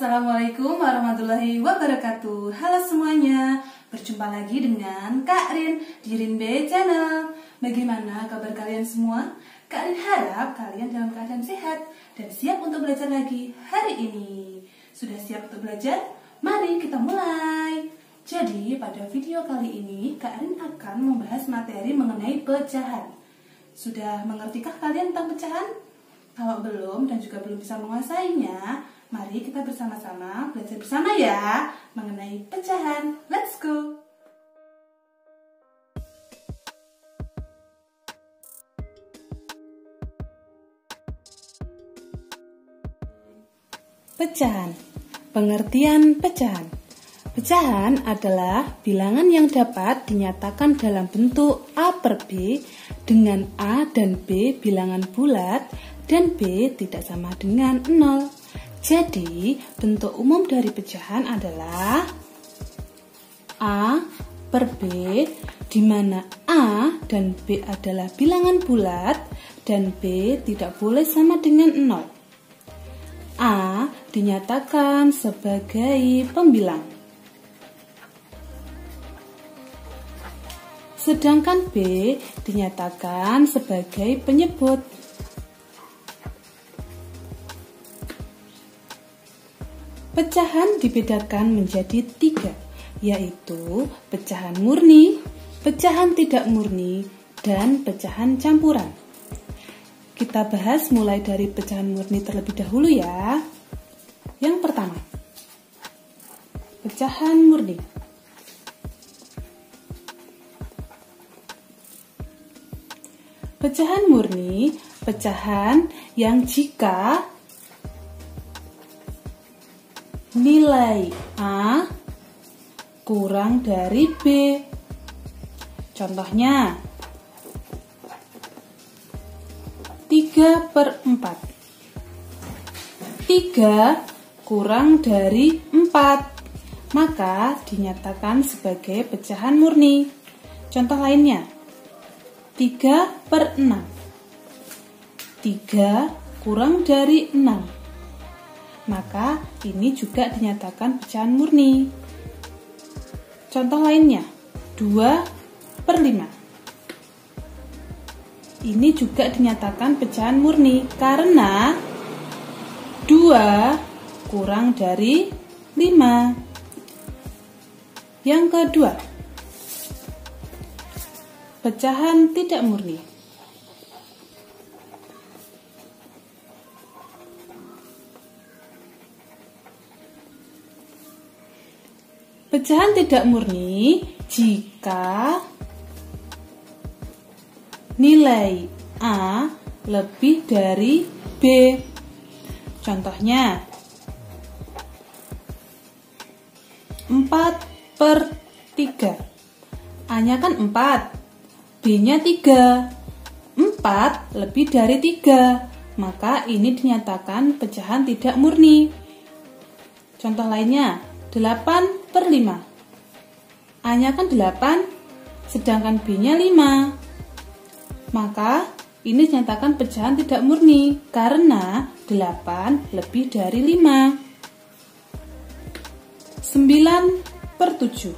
Assalamualaikum warahmatullahi wabarakatuh. Halo semuanya, berjumpa lagi dengan Kak Rin di Rin B Channel. Bagaimana kabar kalian semua? Kak Rin harap kalian dalam keadaan sehat dan siap untuk belajar lagi hari ini. Sudah siap untuk belajar? Mari kita mulai. Jadi pada video kali ini Kak Rin akan membahas materi mengenai pecahan. Sudah mengertikah kalian tentang pecahan? Kalau belum dan juga belum bisa menguasainya, mari kita bersama-sama belajar bersama ya mengenai pecahan. Let's go! Pecahan. Pengertian pecahan. Pecahan adalah bilangan yang dapat dinyatakan dalam bentuk A per B dengan A dan B bilangan bulat dan B tidak sama dengan 0. Jadi, bentuk umum dari pecahan adalah A per B, di mana A dan B adalah bilangan bulat dan B tidak boleh sama dengan 0. A dinyatakan sebagai pembilang, sedangkan B dinyatakan sebagai penyebut. Pecahan dibedakan menjadi 3, yaitu pecahan murni, pecahan tidak murni, dan pecahan campuran. Kita bahas mulai dari pecahan murni terlebih dahulu ya. Yang pertama, pecahan murni. Pecahan murni, pecahan yang jika nilai A kurang dari B. Contohnya 3/4. 3 kurang dari 4, maka dinyatakan sebagai pecahan murni. Contoh lainnya 3/6. 3 kurang dari 6, maka ini juga dinyatakan pecahan murni. Contoh lainnya 2/5. Ini juga dinyatakan pecahan murni karena 2 kurang dari 5. Yang kedua, pecahan tidak murni. Pecahan tidak murni jika nilai A lebih dari B. Contohnya 4/3. A-nya kan 4, B-nya 3. 4 lebih dari 3, maka ini dinyatakan pecahan tidak murni. Contoh lainnya 8/5. A-nya kan 8, sedangkan B-nya 5. Maka ini dinyatakan pecahan tidak murni karena 8 lebih dari 5. 9/7.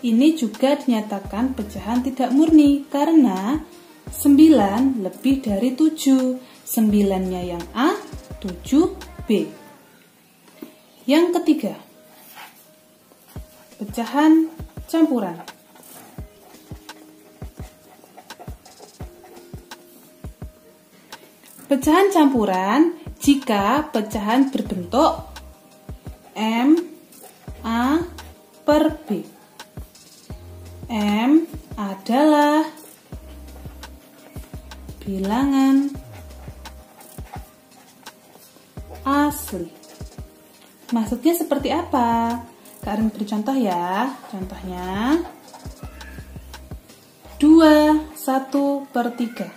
Ini juga dinyatakan pecahan tidak murni karena 9 lebih dari 7. 9-nya yang A, 7 B. Yang ketiga, pecahan campuran. Pecahan campuran jika pecahan berbentuk M A per B. M adalah bilangan asli. Maksudnya seperti apa? Kak Rin beri contoh ya. Contohnya 2/1/3.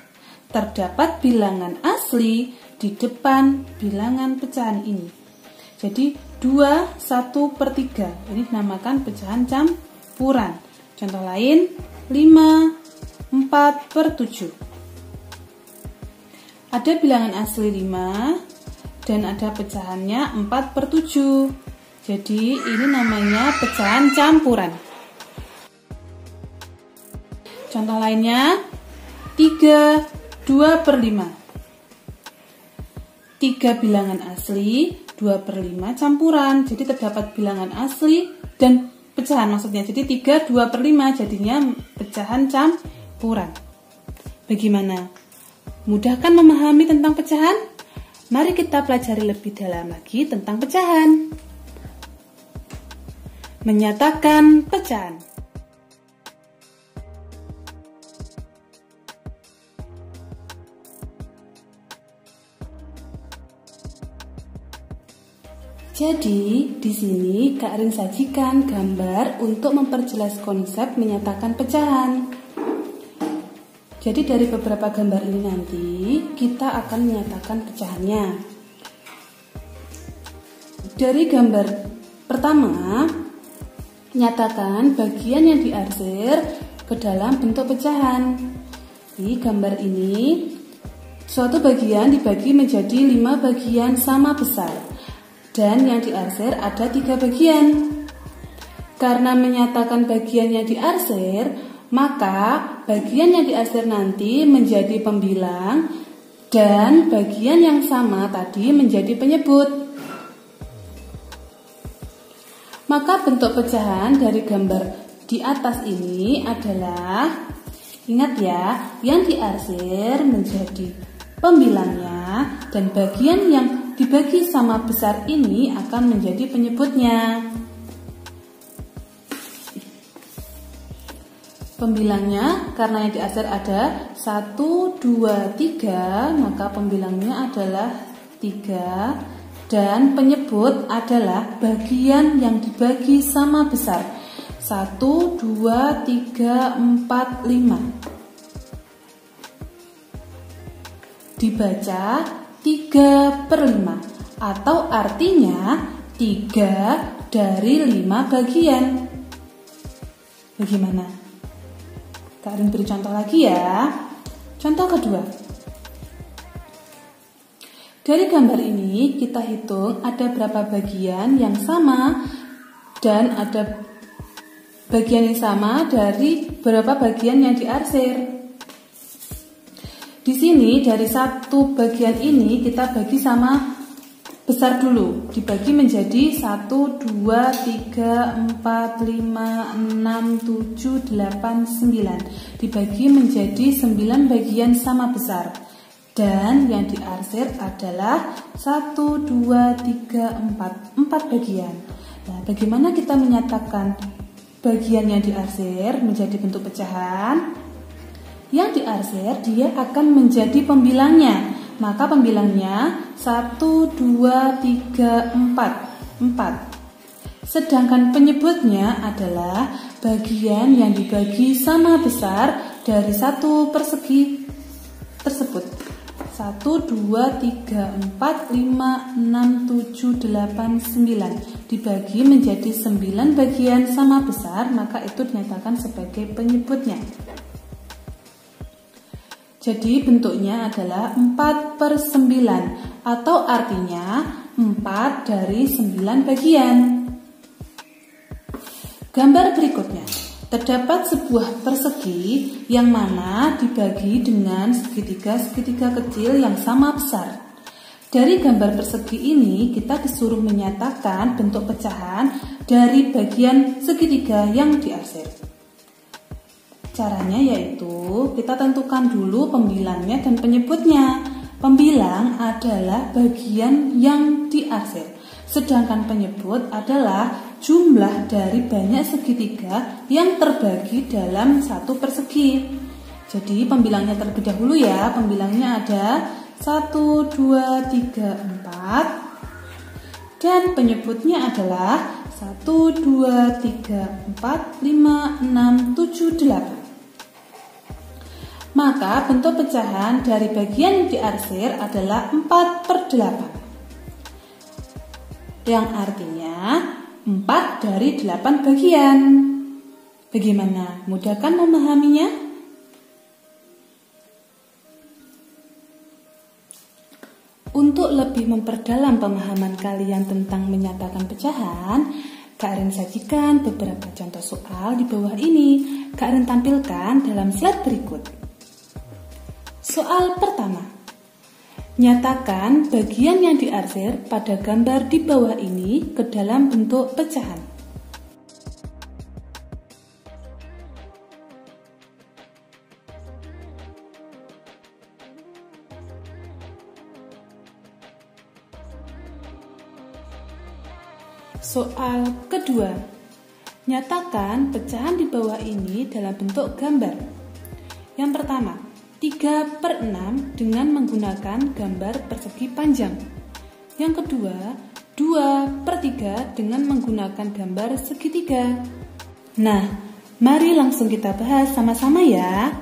Terdapat bilangan asli di depan bilangan pecahan ini. Jadi 2/1/3 ini dinamakan pecahan campuran. Contoh lain 5/4/7. Ada bilangan asli 5 dan ada pecahannya 4/7. Jadi ini namanya pecahan campuran. Contoh lainnya 3, 2/5. 3 bilangan asli, 2/5 campuran. Jadi terdapat bilangan asli dan pecahan maksudnya. Jadi 3, 2/5 jadinya pecahan campuran. Bagaimana? Mudah kan memahami tentang pecahan? Mari kita pelajari lebih dalam lagi tentang pecahan. Menyatakan pecahan. Jadi, di sini Kak Rin sajikan gambar untuk memperjelas konsep menyatakan pecahan. Jadi dari beberapa gambar ini nanti kita akan menyatakan pecahannya. Dari gambar pertama, nyatakan bagian yang diarsir ke dalam bentuk pecahan. Di gambar ini, suatu bagian dibagi menjadi 5 bagian sama besar, dan yang diarsir ada 3 bagian. Karena menyatakan bagian yang diarsir, maka bagian yang diarsir nanti menjadi pembilang dan bagian yang sama tadi menjadi penyebut. Maka bentuk pecahan dari gambar di atas ini adalah, ingat ya, yang diarsir menjadi pembilangnya dan bagian yang dibagi sama besar ini akan menjadi penyebutnya. Pembilangnya karena yang diarsir ada 1, 2, 3, maka pembilangnya adalah 3. Dan penyebut adalah bagian yang dibagi sama besar 1, 2, 3, 4, 5. Dibaca 3/5 atau artinya 3 dari 5 bagian. Bagaimana? Kak Rin beri contoh lagi ya. Contoh kedua. Dari gambar ini kita hitung ada berapa bagian yang sama dan ada bagian yang sama dari berapa bagian yang diarsir. Di sini dari satu bagian ini kita bagi sama besar dulu. Dibagi menjadi 1, 2, 3, 4, 5, 6, 7, 8, 9. Dibagi menjadi 9 bagian sama besar. Dan yang diarsir adalah 1, 2, 3, 4 bagian. Nah, bagaimana kita menyatakan bagian yang diarsir menjadi bentuk pecahan? Yang diarsir dia akan menjadi pembilangnya. Maka pembilangnya 1, 2, 3, 4. Sedangkan penyebutnya adalah bagian yang dibagi sama besar dari satu persegi tersebut. 1, 2, 3, 4, 5, 6, 7, 8, 9 dibagi menjadi 9 bagian sama besar, maka itu dinyatakan sebagai penyebutnya. Jadi bentuknya adalah 4/9 atau artinya 4 dari 9 bagian. Gambar berikutnya. Terdapat sebuah persegi yang mana dibagi dengan segitiga-segitiga kecil yang sama besar. Dari gambar persegi ini kita disuruh menyatakan bentuk pecahan dari bagian segitiga yang diarsir. Caranya yaitu kita tentukan dulu pembilangnya dan penyebutnya. Pembilang adalah bagian yang diarsir, sedangkan penyebut adalah jumlah dari banyak segitiga yang terbagi dalam satu persegi. Jadi pembilangnya terlebih dahulu ya. Pembilangnya ada 1, 2, 3, 4. Dan penyebutnya adalah 1, 2, 3, 4, 5, 6, 7, 8. Maka bentuk pecahan dari bagian yang diarsir adalah 4/8. Yang artinya 4 dari 8 bagian. Bagaimana? Mudah kan memahaminya? Untuk Untuk lebih memperdalam pemahaman kalian tentang menyatakan pecahan, Kak Rin sajikan beberapa contoh soal di bawah ini. Kak Rin tampilkan dalam slide berikut. Soal pertama. Nyatakan bagian yang diarsir pada gambar di bawah ini ke dalam bentuk pecahan. Soal kedua, nyatakan pecahan di bawah ini dalam bentuk gambar. Yang pertama, 3/6 dengan menggunakan gambar persegi panjang. Yang kedua, 2/3 dengan menggunakan gambar segitiga. Nah, mari langsung kita bahas sama-sama ya.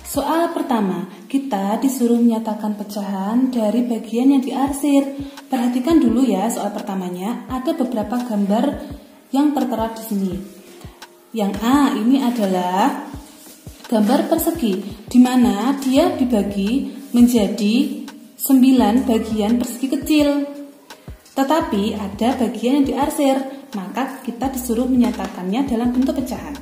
Soal pertama, kita disuruh menyatakan pecahan dari bagian yang diarsir. Perhatikan dulu ya soal pertamanya, ada beberapa gambar yang tertera di sini. Yang A ini adalah gambar persegi, di mana dia dibagi menjadi 9 bagian persegi kecil. Tetapi ada bagian yang diarsir, maka kita disuruh menyatakannya dalam bentuk pecahan.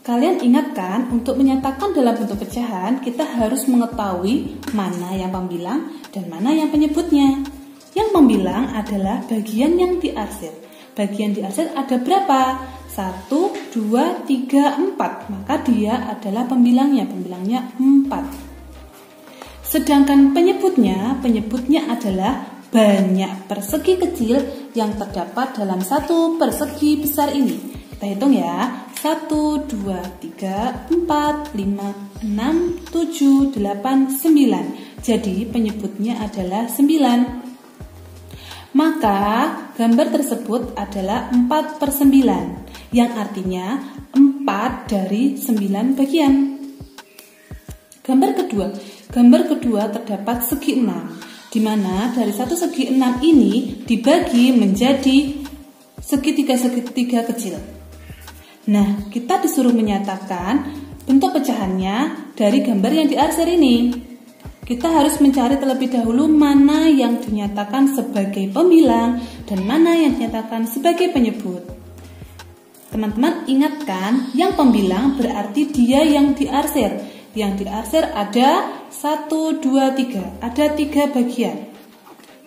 Kalian ingatkan, untuk menyatakan dalam bentuk pecahan, kita harus mengetahui mana yang pembilang dan mana yang penyebutnya. Yang pembilang adalah bagian yang diarsir. Bagian diarsir ada berapa? 1, 2, 3, 4. Maka dia adalah pembilangnya 4. Sedangkan penyebutnya adalah banyak persegi kecil yang terdapat dalam satu persegi besar ini. Kita hitung ya. 1, 2, 3, 4, 5, 6, 7, 8, 9. Jadi penyebutnya adalah 9. Maka gambar tersebut adalah 4/9, yang artinya 4 dari 9 bagian. Gambar kedua terdapat segi 6, di mana dari satu segi 6 ini dibagi menjadi segitiga-segitiga kecil. Nah, kita disuruh menyatakan bentuk pecahannya dari gambar yang diarsir ini. Kita harus mencari terlebih dahulu mana yang dinyatakan sebagai pembilang dan mana yang dinyatakan sebagai penyebut. Teman-teman ingatkan, yang pembilang berarti dia yang diarsir. Yang diarsir ada 1, 2, 3. Ada 3 bagian.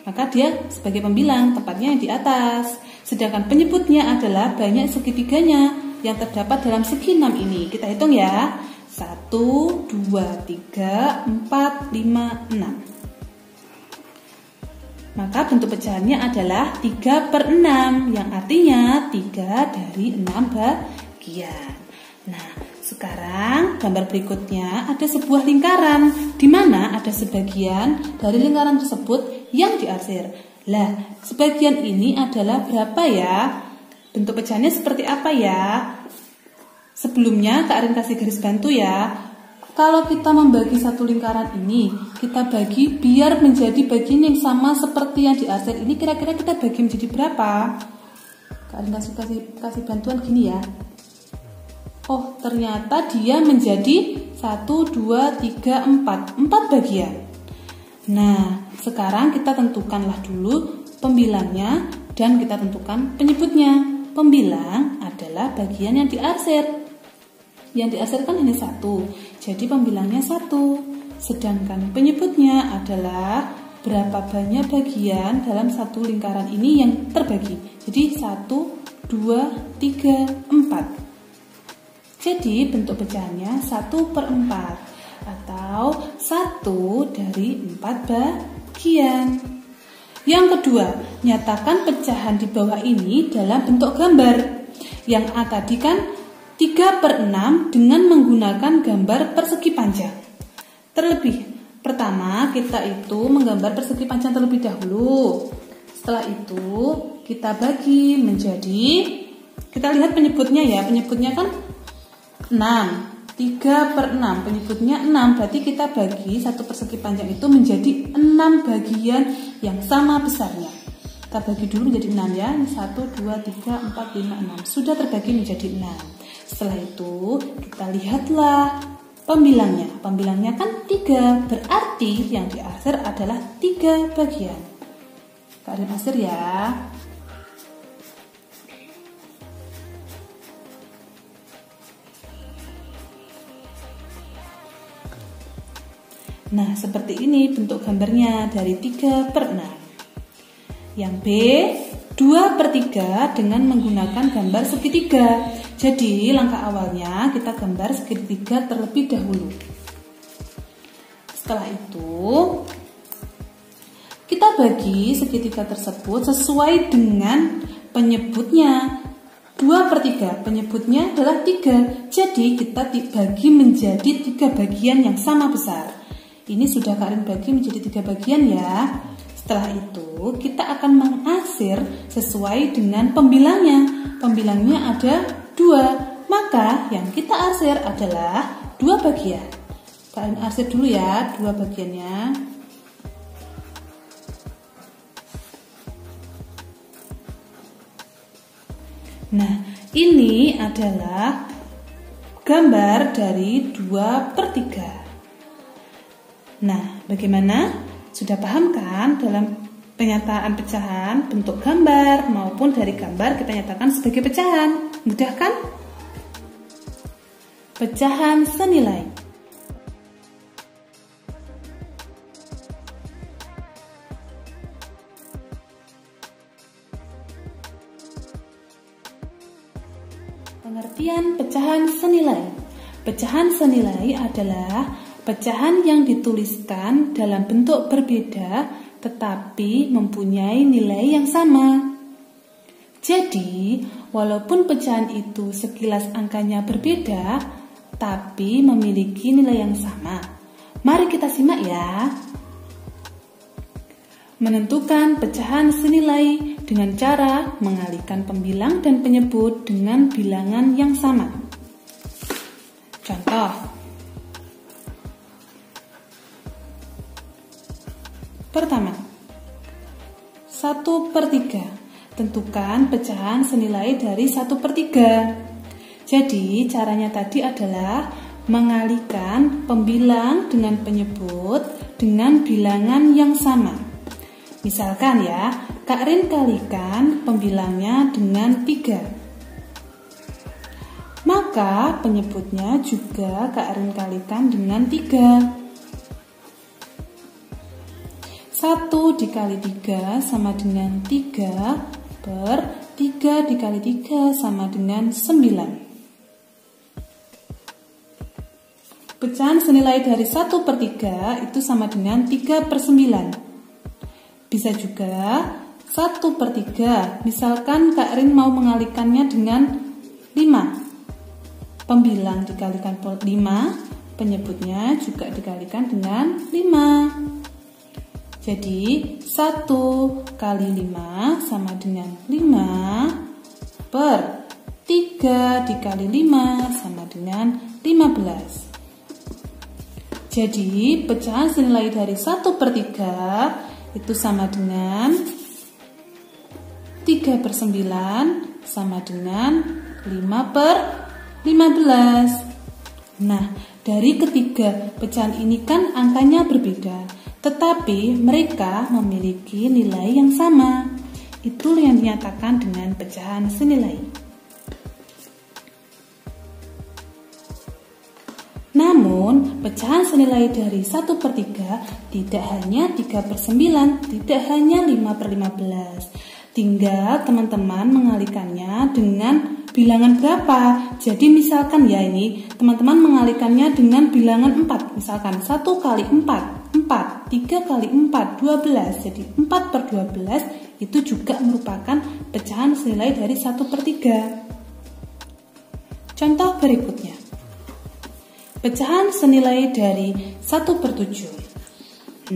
Maka dia sebagai pembilang, tepatnya yang di atas. Sedangkan penyebutnya adalah banyak segitiganya yang terdapat dalam segi 6 ini. Kita hitung ya. 1, 2, 3, 4, 5, 6. Maka bentuk pecahannya adalah 3/6, yang artinya 3 dari 6 bagian. Nah, sekarang gambar berikutnya ada sebuah lingkaran, di mana ada sebagian dari lingkaran tersebut yang diarsir. Lah, sebagian ini adalah berapa ya? Bentuk pecahannya seperti apa ya? Sebelumnya Kak Rin kasih garis bantu ya. Kalau kita membagi satu lingkaran ini, kita bagi biar menjadi bagian yang sama seperti yang diarsir ini, kira-kira kita bagi menjadi berapa? Kak Rin kasih bantuan gini ya. Oh, ternyata dia menjadi 1, 2, 3, 4. 4 bagian. Nah, sekarang kita tentukanlah dulu pembilangnya dan kita tentukan penyebutnya. Pembilang adalah bagian yang diarsir. Yang diarsirkan hanya 1, jadi pembilangnya 1. Sedangkan penyebutnya adalah berapa banyak bagian dalam satu lingkaran ini yang terbagi. Jadi 1, 2, 3, 4. Jadi bentuk pecahannya 1/4 atau 1 dari 4 bagian. Yang kedua, nyatakan pecahan di bawah ini dalam bentuk gambar. Yang A tadi kan 3/6 dengan menggunakan gambar persegi panjang. Terlebih, pertama kita itu menggambar persegi panjang terlebih dahulu. Setelah itu kita bagi menjadi, kita lihat penyebutnya ya, penyebutnya kan 6. 3/6, penyebutnya 6, berarti kita bagi satu persegi panjang itu menjadi 6 bagian yang sama besarnya. Kita bagi dulu menjadi 6 ya, 1, 2, 3, 4, 5, 6. Sudah terbagi menjadi 6. Setelah itu kita lihatlah pembilangnya. Pembilangnya kan 3, berarti Berarti yang diarsir adalah 3 bagian. Kak Rin arsir ya. Nah, seperti ini bentuk gambarnya dari 3/6. Yang B, 2/3 dengan menggunakan gambar segitiga. Jadi, langkah awalnya kita gambar segitiga terlebih dahulu. Setelah itu, kita bagi segitiga tersebut sesuai dengan penyebutnya. 2/3, penyebutnya adalah 3. Jadi, kita bagi menjadi 3 bagian yang sama besar. Ini sudah Kak Rin bagi menjadi 3 bagian ya. Setelah itu kita akan mengarsir sesuai dengan pembilangnya. Pembilangnya ada 2. Maka yang kita arsir adalah 2 bagian. Kak Rin arsir dulu ya 2 bagiannya. Nah, ini adalah gambar dari 2/3. Nah, bagaimana? Sudah paham kan dalam penyataan pecahan bentuk gambar maupun dari gambar kita nyatakan sebagai pecahan? Mudah kan? Pecahan senilai. Pengertian pecahan senilai. Pecahan senilai adalah pecahan yang dituliskan dalam bentuk berbeda tetapi mempunyai nilai yang sama. Jadi, walaupun pecahan itu sekilas angkanya berbeda, tapi memiliki nilai yang sama. Mari kita simak ya. Menentukan pecahan senilai dengan cara mengalihkan pembilang dan penyebut dengan bilangan yang sama. Contoh. Pertama, 1/3. Tentukan pecahan senilai dari 1/3. Jadi, caranya tadi adalah mengalihkan pembilang dengan penyebut dengan bilangan yang sama. Misalkan ya, Kak Rin kalikan pembilangnya dengan 3. Maka penyebutnya juga Kak Rin kalikan dengan 3. 1 dikali 3 sama dengan 3 per 3 dikali 3 sama dengan 9. Pecahan senilai dari 1/3 itu sama dengan 3/9. Bisa juga 1/3. Misalkan Kak Rin mau mengalihkannya dengan 5. Pembilang dikalikan 5, penyebutnya juga dikalikan dengan 5. Jadi 1 kali 5 sama dengan 5 per 3 dikali 5 sama dengan 15. Jadi pecahan senilai dari 1/3 itu sama dengan 3/9 sama dengan 5/15. Nah, dari ketiga pecahan ini kan angkanya berbeda, tetapi mereka memiliki nilai yang sama. Itu yang dinyatakan dengan pecahan senilai. Namun, pecahan senilai dari 1/3 tidak hanya 3/9, tidak hanya 5/15. Tinggal teman-teman mengalihkannya dengan bilangan berapa. Jadi misalkan ya ini, teman-teman mengalihkannya dengan bilangan 4. Misalkan 1 kali 4, 4, 3 kali 4, 12. Jadi 4/12 itu juga merupakan pecahan senilai dari 1/3. Contoh berikutnya. Pecahan senilai dari 1/7.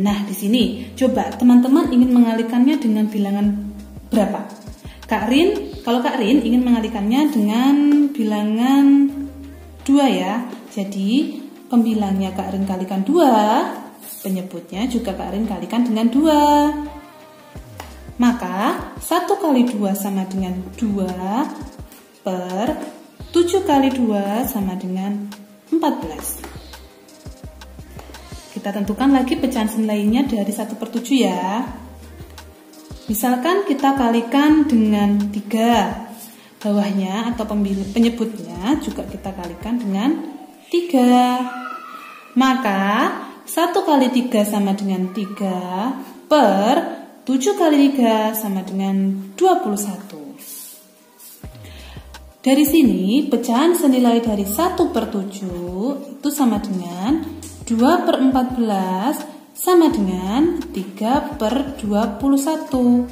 Nah, di sini coba teman-teman ingin mengalihkannya dengan bilangan berapa? Kalau Kak Rin ingin mengalihkannya dengan bilangan 2 ya. Jadi pembilangnya Kak Rin kalikan 2, penyebutnya juga Kak Rin kalikan dengan 2. Maka 1 kali 2 sama dengan 2 per 7 kali 2 sama dengan 14. Kita kita tentukan lagi pecahan senilainya dari 1/7 ya. Misalkan kita kalikan dengan 3. Bawahnya atau penyebutnya juga kita kalikan dengan 3. Maka 1 kali 3 sama dengan 3 per 7 kali 3 sama dengan 21. Dari sini pecahan senilai dari 1/7 itu sama dengan 2/14 sama dengan 3/21.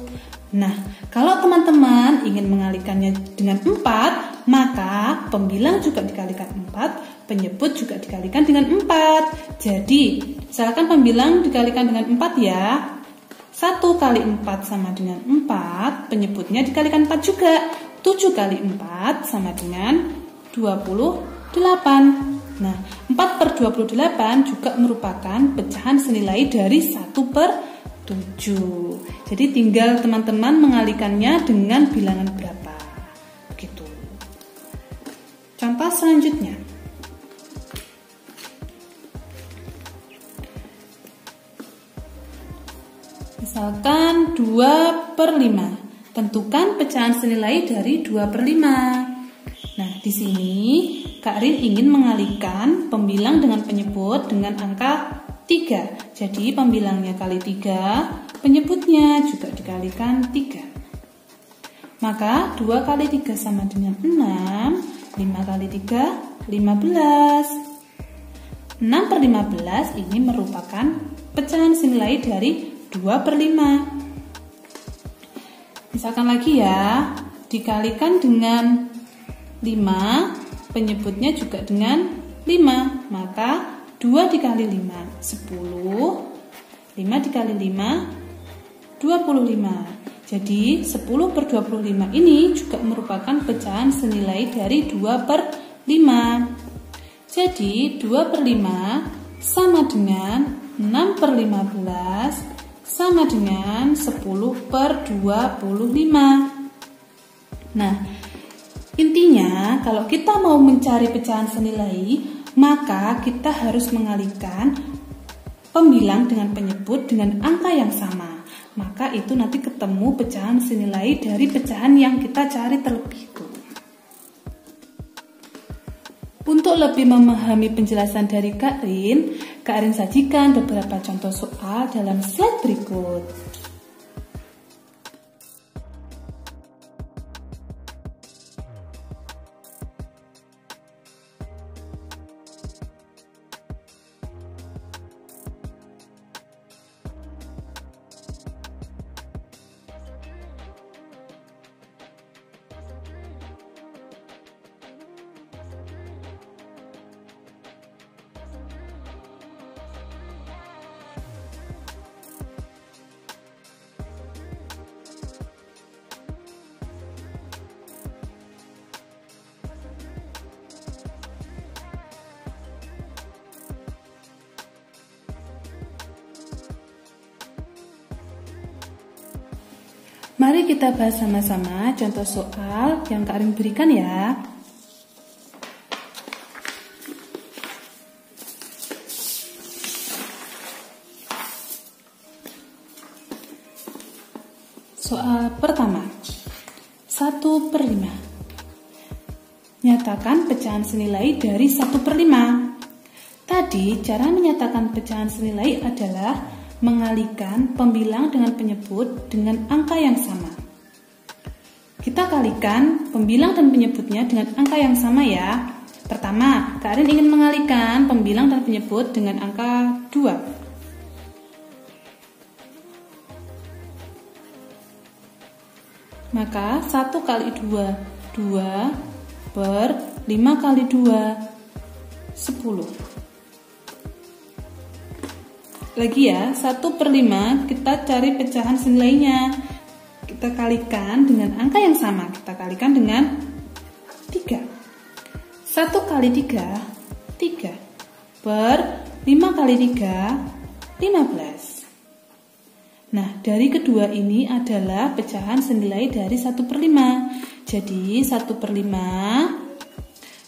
Nah, kalau teman-teman ingin mengalikannya dengan 4, maka pembilang juga dikalikan 4, penyebut juga dikalikan dengan 4. Jadi, misalkan pembilang dikalikan dengan 4 ya. 1 kali 4 sama dengan 4, penyebutnya dikalikan 4 juga. 7 kali 4 sama dengan 28. Nah, 4/28 juga merupakan pecahan senilai dari 1/7. Jadi tinggal teman-teman mengalikannya dengan bilangan berapa. Begitu. Contoh selanjutnya. Misalkan 2/5. Tentukan pecahan senilai dari 2/5. Nah, di sini Kak Rin ingin mengalihkan pembilang dengan penyebut dengan angka 3. Jadi pembilangnya kali 3, penyebutnya juga dikalikan 3. Maka 2 kali 3 sama dengan 6, 5 kali 3, 15. 6/15 ini merupakan pecahan senilai dari 2/5. Misalkan lagi ya, dikalikan dengan 5, penyebutnya juga dengan 5. Maka 2 dikali 5, 10. 5 dikali 5, 25. Jadi 10/25 ini juga merupakan pecahan senilai dari 2/5. Jadi 2/5 sama dengan 6/15 sama dengan 10/25. Nah, intinya kalau kita mau mencari pecahan senilai, maka kita harus mengalihkan pembilang dengan penyebut dengan angka yang sama. Maka itu nanti ketemu pecahan senilai dari pecahan yang kita cari terlebih dahulu. Untuk lebih memahami penjelasan dari Kak Rin sajikan beberapa contoh soal dalam slide berikut. Mari kita bahas sama-sama contoh soal yang Kak Rin berikan ya. Soal pertama, 1/5. Nyatakan pecahan senilai dari 1/5. Tadi cara menyatakan pecahan senilai adalah mengalihkan pembilang dengan penyebut dengan angka yang sama. Kita kalikan pembilang dan penyebutnya dengan angka yang sama ya. Pertama, Kak Rin ingin mengalihkan pembilang dan penyebut dengan angka 2. Maka 1 kali 2, 2 per 5 kali 2, 10. Lagi ya, 1/5 kita cari pecahan senilainya. Kita kalikan dengan angka yang sama. Kita kalikan dengan 3. 1 kali 3, 3. Per 5 kali 3, 15. Nah, dari kedua ini adalah pecahan senilai dari 1/5. Jadi 1/5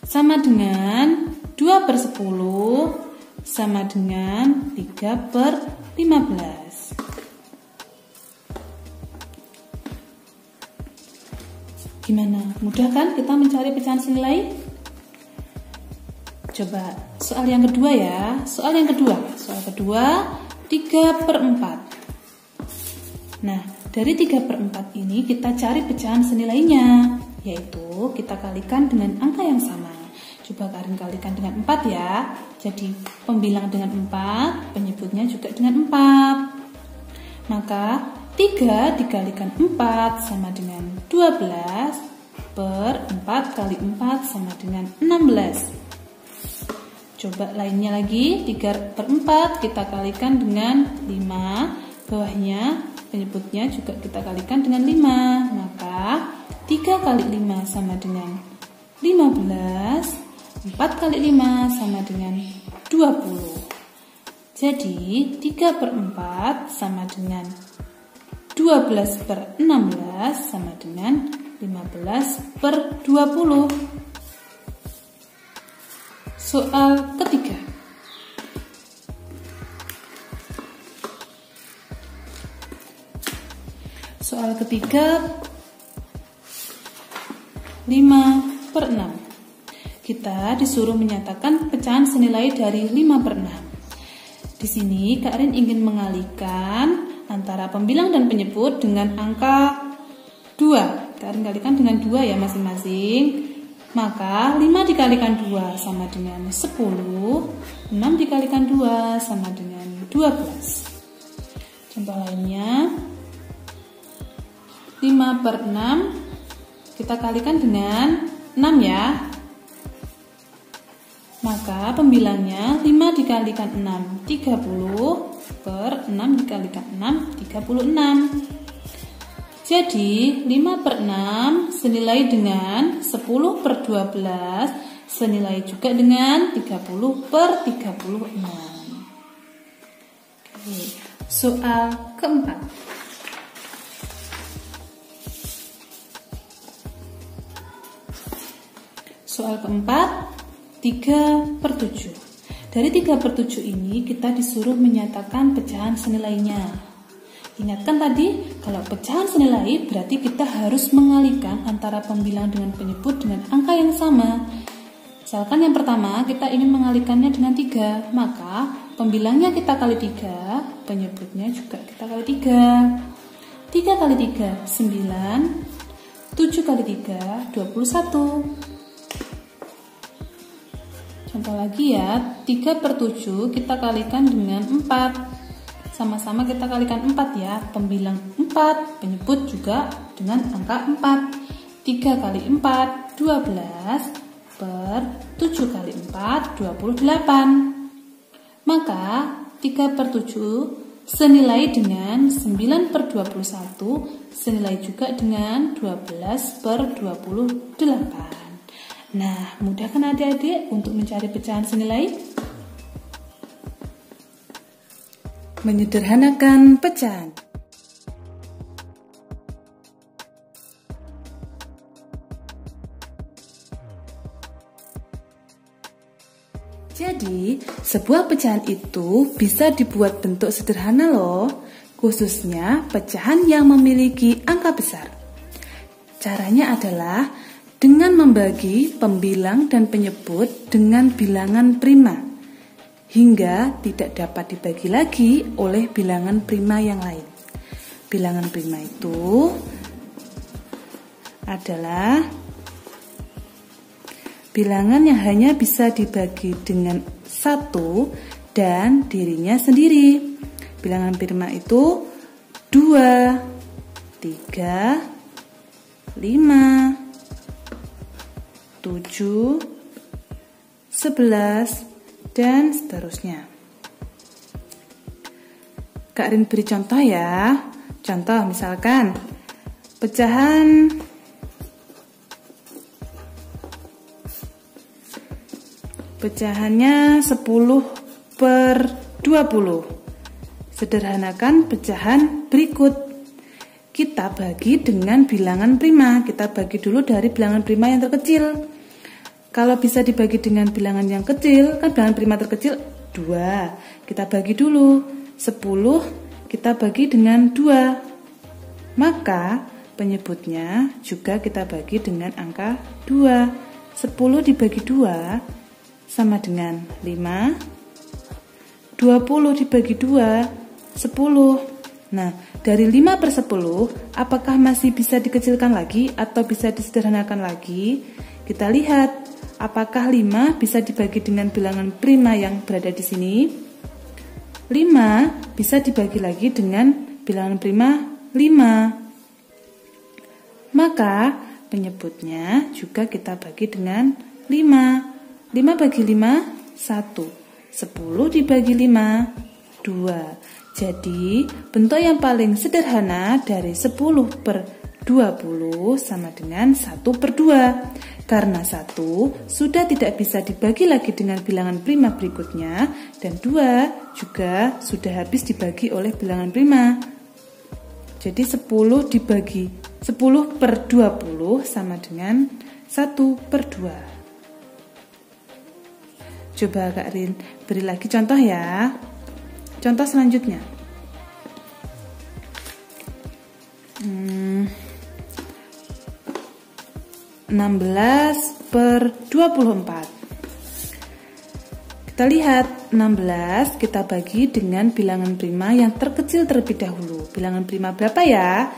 sama dengan 2/10 sama dengan 3/15. Gimana? Mudah kan kita mencari pecahan senilai? Coba soal yang kedua ya. Soal kedua 3/4. Nah, dari 3/4 ini kita cari pecahan senilainya, yaitu kita kalikan dengan angka yang sama. Coba Karin kalikan dengan 4 ya. Jadi pembilang dengan 4, penyebutnya juga dengan 4. Maka 3 dikalikan 4 sama dengan 12 per 4 kali 4 sama dengan 16. Coba lainnya lagi, 3/4 kita kalikan dengan 5. Bawahnya penyebutnya juga kita kalikan dengan 5. Maka 3 kali 5 sama dengan 15. 4 kali 5 sama dengan 20. Jadi 3/4 sama dengan 12/16 sama dengan 15/20. Soal ketiga. Soal ketiga 5/6. Kita disuruh menyatakan pecahan senilai dari 5/6. Di sini Kak Rin ingin mengalihkan antara pembilang dan penyebut dengan angka 2. Kak Rin kalikan dengan 2 ya masing-masing. Maka 5 dikalikan 2 sama dengan 10. 6 dikalikan 2 sama dengan 12. Contoh lainnya 5/6 kita kalikan dengan 6 ya. Maka pembilangnya 5 dikalikan 6 30 per 6 dikalikan 6 36. Jadi 5/6 senilai dengan 10/12 senilai juga dengan 30/36. Oke, soal keempat. Soal keempat 3/7. Dari 3/7 ini kita disuruh menyatakan pecahan senilainya. Ingatkan tadi, kalau pecahan senilai berarti kita harus mengalihkan antara pembilang dengan penyebut dengan angka yang sama. Misalkan yang pertama kita ingin mengalihkannya dengan 3, maka pembilangnya kita kali 3, penyebutnya juga kita kali 3. 3 kali 3 9, 7 kali 3 21. Contoh lagi ya, 3/7 kita kalikan dengan 4. Sama-sama kita kalikan 4 ya, pembilang 4, penyebut juga dengan angka 4. 3 kali 4, 12 per 7 kali 4, 28. Maka 3/7 senilai dengan 9/21, senilai juga dengan 12/28. Nah, mudah kan adik-adik untuk mencari pecahan senilai? Menyederhanakan pecahan. Jadi, sebuah pecahan itu bisa dibuat bentuk sederhana loh, khususnya pecahan yang memiliki angka besar. Caranya adalah dengan membagi pembilang dan penyebut dengan bilangan prima, hingga tidak dapat dibagi lagi oleh bilangan prima yang lain. Bilangan prima itu adalah bilangan yang hanya bisa dibagi dengan 1 dan dirinya sendiri. Bilangan prima itu 2, 3, 5, 7, 11, dan seterusnya. Kak Rin beri contoh ya. Contoh misalkan pecahannya 10/20. Sederhanakan pecahan berikut. Kita bagi dengan bilangan prima. Kita bagi dulu dari bilangan prima yang terkecil. Kalau bisa dibagi dengan bilangan yang kecil, kan bilangan prima terkecil 2. Kita bagi dulu. 10 kita bagi dengan 2. Maka penyebutnya juga kita bagi dengan angka 2. 10 dibagi 2 sama dengan 5. 20 dibagi 2, 10. Nah, dari 5 per 10, apakah masih bisa dikecilkan lagi atau bisa disederhanakan lagi? Kita lihat, apakah 5 bisa dibagi dengan bilangan prima yang berada di sini? 5 bisa dibagi lagi dengan bilangan prima 5. Maka penyebutnya juga kita bagi dengan 5. 5 bagi 5, 1. 10 dibagi 5, 2. Jadi bentuk yang paling sederhana dari 10 per 20 sama dengan 1 per 2. Karena 1 sudah tidak bisa dibagi lagi dengan bilangan prima berikutnya, dan 2 juga sudah habis dibagi oleh bilangan prima. Jadi 10 dibagi 10 per 20 sama dengan 1 per 2. Coba Kak Rin beri lagi contoh ya. Contoh selanjutnya. 16 per 24. Kita lihat 16 kita bagi dengan bilangan prima yang terkecil terlebih dahulu. Bilangan prima berapa ya?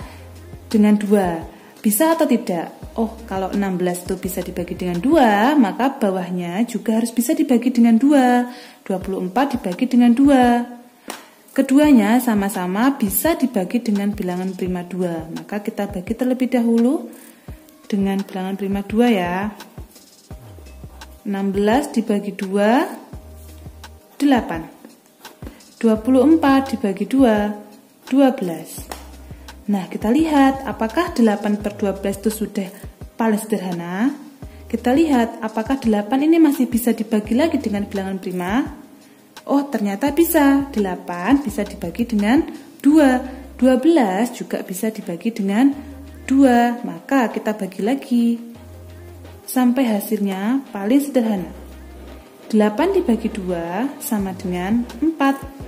Dengan 2. Bisa atau tidak? Oh, kalau 16 itu bisa dibagi dengan 2, maka bawahnya juga harus bisa dibagi dengan 2. 24 dibagi dengan 2. Keduanya sama-sama bisa dibagi dengan bilangan prima 2. Maka kita bagi terlebih dahulu dengan bilangan prima 2 ya. 16 dibagi 2, 8. 24 dibagi 2, 12. Nah, kita lihat apakah 8 per 12 itu sudah paling sederhana. Kita lihat apakah 8 ini masih bisa dibagi lagi dengan bilangan prima. Oh, ternyata bisa. 8 bisa dibagi dengan 2. 12 juga bisa dibagi dengan 2. Maka kita bagi lagi sampai hasilnya paling sederhana. 8 dibagi 2 sama dengan 4.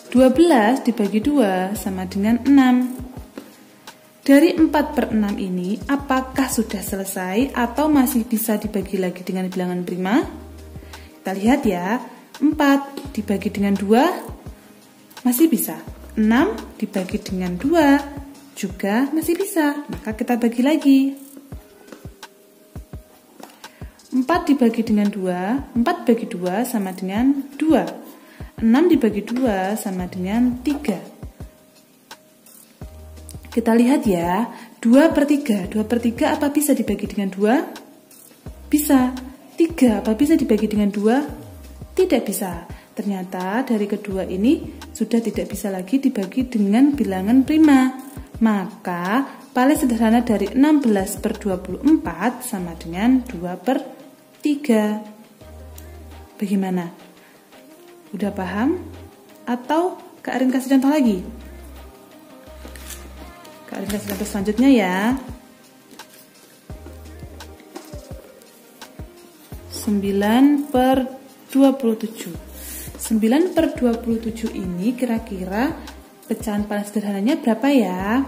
12 dibagi 2 sama dengan 6. Dari 4 per 6 ini, apakah sudah selesai atau masih bisa dibagi lagi dengan bilangan prima? Kita lihat ya, 4 dibagi dengan 2 masih bisa. 6 dibagi dengan 2 juga masih bisa. Maka kita bagi lagi. 4 dibagi dengan 2, 4 bagi 2 sama dengan 2. 6 dibagi 2 sama dengan 3. Kita lihat ya, 2 per 3. 2 per 3 apa bisa dibagi dengan 2? Bisa. 3 apa bisa dibagi dengan 2? Tidak bisa. Ternyata dari kedua ini sudah tidak bisa lagi dibagi dengan bilangan prima. Maka paling sederhana dari 16 per 24 sama dengan 2 per 3. Bagaimana? Udah paham? Atau Kak Arin kasih contoh lagi? Kak Arin kasih contoh selanjutnya ya. 9 per 27. 9 per 27 ini kira-kira pecahan paling sederhananya berapa ya?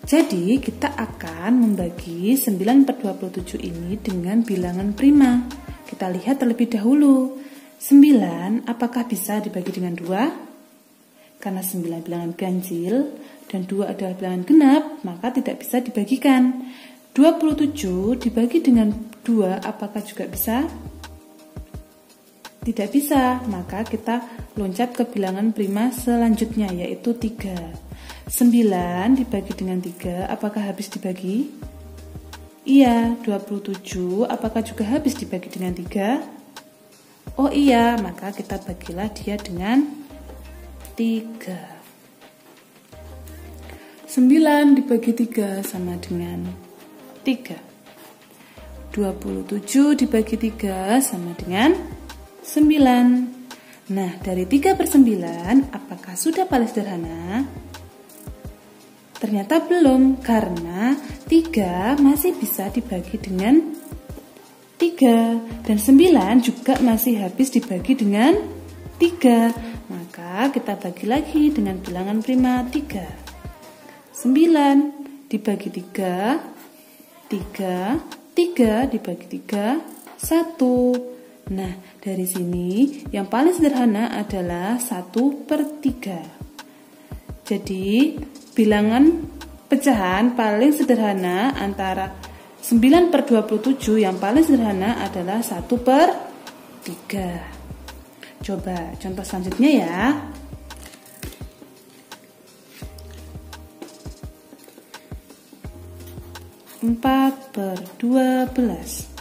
Jadi kita akan membagi 9 per 27 ini dengan bilangan prima. Kita lihat terlebih dahulu. 9 apakah bisa dibagi dengan 2? Karena 9 bilangan ganjil dan 2 adalah bilangan genap, maka tidak bisa dibagikan. 27 dibagi dengan 2 apakah juga bisa? Tidak bisa, maka kita loncat ke bilangan prima selanjutnya, yaitu 3. 9 dibagi dengan 3 apakah habis dibagi? Iya. 27 apakah juga habis dibagi dengan 3? Oh iya, maka kita bagilah dia dengan 3. 9 dibagi 3 sama dengan 3. 27 dibagi 3 sama dengan 9. Nah, dari 3 per 9, apakah sudah paling sederhana? Ternyata belum, karena 3 masih bisa dibagi dengan 3. 3. Dan 9 juga masih habis dibagi dengan 3. Maka kita bagi lagi dengan bilangan prima 3. 9 dibagi 3, 3 dibagi 3, 1. Nah, dari sini yang paling sederhana adalah 1/3. Jadi, bilangan pecahan paling sederhana antara 9/27 yang paling sederhana adalah 1/3. Coba contoh selanjutnya ya. 4/12.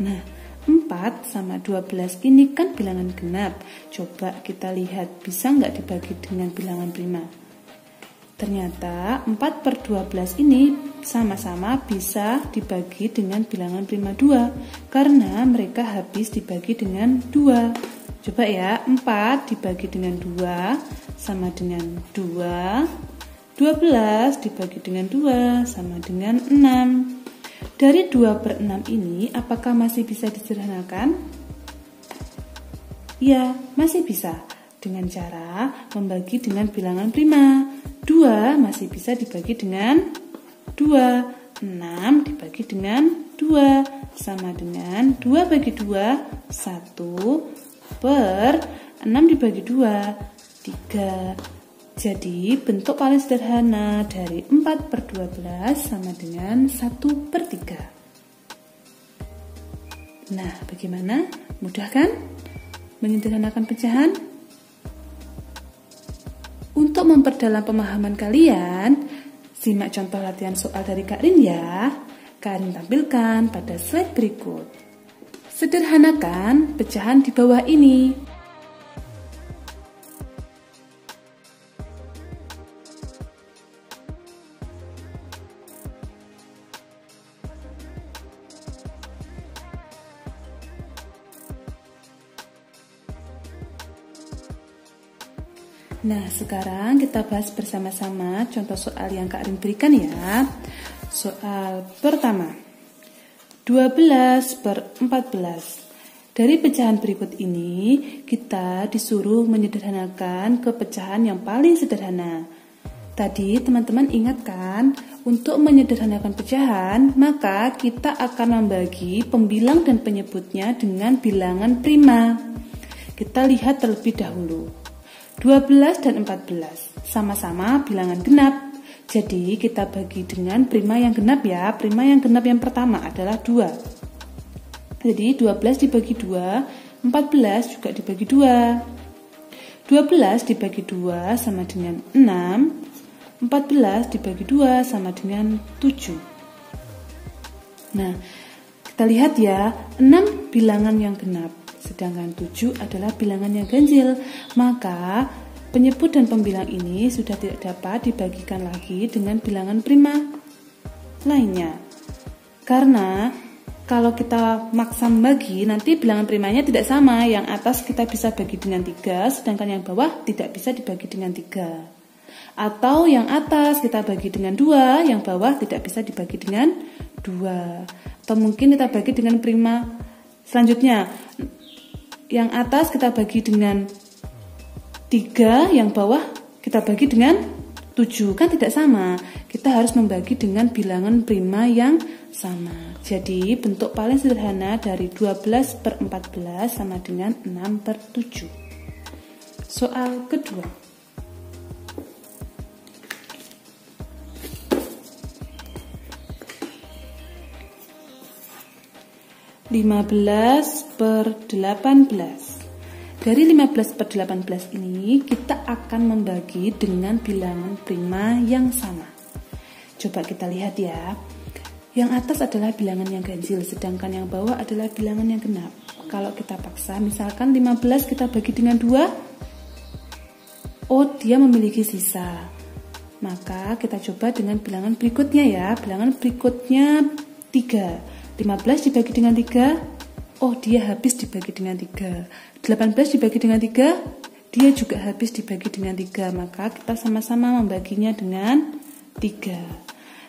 Nah, 4 sama 12 ini kan bilangan genap. Coba kita lihat bisa nggak dibagi dengan bilangan prima. Ternyata 4/12 ini sama-sama bisa dibagi dengan bilangan prima 2 karena mereka habis dibagi dengan 2. Coba ya, 4 dibagi dengan 2 sama dengan 2. 12 dibagi dengan 2 sama dengan 6. Dari 2/6 ini apakah masih bisa disederhanakan? Ya, masih bisa. Dengan cara membagi dengan bilangan prima. 2 masih bisa dibagi dengan 2. 6 dibagi dengan 2 sama dengan 2 bagi 2, 1/6 dibagi 2, 3. Jadi bentuk paling sederhana dari 4/12 sama dengan 1/3. Nah, bagaimana? Mudah kan menyederhanakan pecahan? Untuk memperdalam pemahaman kalian, simak contoh latihan soal dari Kak Rin ya. Kak Rin tampilkan pada slide berikut. Sederhanakan pecahan di bawah ini. Nah, sekarang kita bahas bersama-sama contoh soal yang Kak Rin berikan ya. Soal pertama, 12/14. Dari pecahan berikut ini, kita disuruh menyederhanakan ke pecahan yang paling sederhana. Tadi teman-teman ingat kan, untuk menyederhanakan pecahan, maka kita akan membagi pembilang dan penyebutnya dengan bilangan prima. Kita lihat terlebih dahulu. 12 dan 14 sama-sama bilangan genap. Jadi kita bagi dengan prima yang genap ya. Prima yang genap yang pertama adalah 2. Jadi 12 dibagi 2, 14 juga dibagi 2. 12 dibagi 2 sama dengan 6. 14 dibagi 2 sama dengan 7. Nah, kita lihat ya, 6 bilangan yang genap. Sedangkan 7 adalah bilangan yang ganjil. Maka penyebut dan pembilang ini sudah tidak dapat dibagikan lagi dengan bilangan prima lainnya. Karena kalau kita maksa membagi, nanti bilangan primanya tidak sama. Yang atas kita bisa bagi dengan 3, sedangkan yang bawah tidak bisa dibagi dengan 3. Atau yang atas kita bagi dengan 2, yang bawah tidak bisa dibagi dengan 2. Atau mungkin kita bagi dengan prima selanjutnya. Yang atas kita bagi dengan 3, yang bawah kita bagi dengan 7. Kan tidak sama. Kita harus membagi dengan bilangan prima yang sama. Jadi bentuk paling sederhana dari 12/14 sama dengan 6/7. Soal kedua. (15/18). Dari 15/18 ini kita akan membagi dengan bilangan prima yang sama. Coba kita lihat ya. Yang atas adalah bilangan yang ganjil, sedangkan yang bawah adalah bilangan yang genap. Kalau kita paksa, misalkan 15 kita bagi dengan 2, oh dia memiliki sisa. Maka kita coba dengan bilangan berikutnya ya. Bilangan berikutnya 3. 15 dibagi dengan 3, oh dia habis dibagi dengan 3. 18 dibagi dengan 3, dia juga habis dibagi dengan 3. Maka kita sama-sama membaginya dengan 3.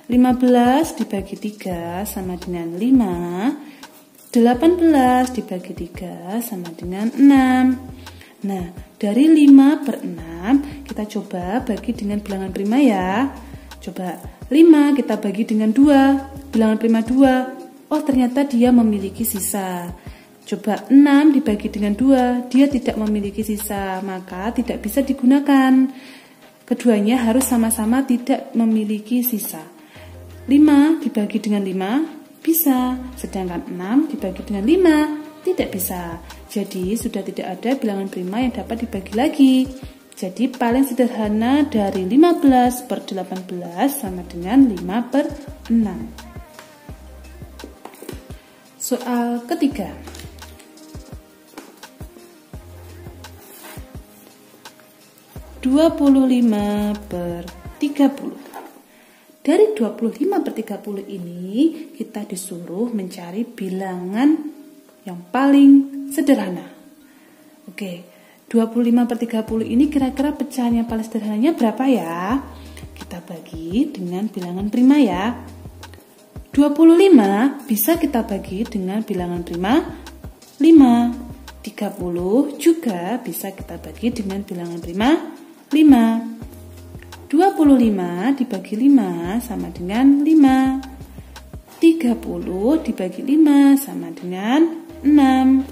15 dibagi 3 sama dengan 5. 18 dibagi 3 sama dengan 6. Nah, dari 5 per 6 kita coba bagi dengan bilangan prima ya. Coba 5 kita bagi dengan 2, bilangan prima 2. Oh, ternyata dia memiliki sisa. Coba 6 dibagi dengan 2, dia tidak memiliki sisa, maka tidak bisa digunakan. Keduanya harus sama-sama tidak memiliki sisa. 5 dibagi dengan 5 bisa, sedangkan 6 dibagi dengan 5 tidak bisa. Jadi sudah tidak ada bilangan prima yang dapat dibagi lagi. Jadi paling sederhana dari 15 per 18 sama dengan 5 per 6. Soal ketiga. (25 per 30). Dari 25 per 30 ini kita disuruh mencari bilangan yang paling sederhana. Oke, 25 per 30 ini kira-kira pecahan yang paling sederhananya berapa ya? Kita bagi dengan bilangan prima ya. 25 bisa kita bagi dengan bilangan prima 5. 30 juga bisa kita bagi dengan bilangan prima 5. 25 dibagi 5 sama dengan 5. 30 dibagi 5 sama dengan 6.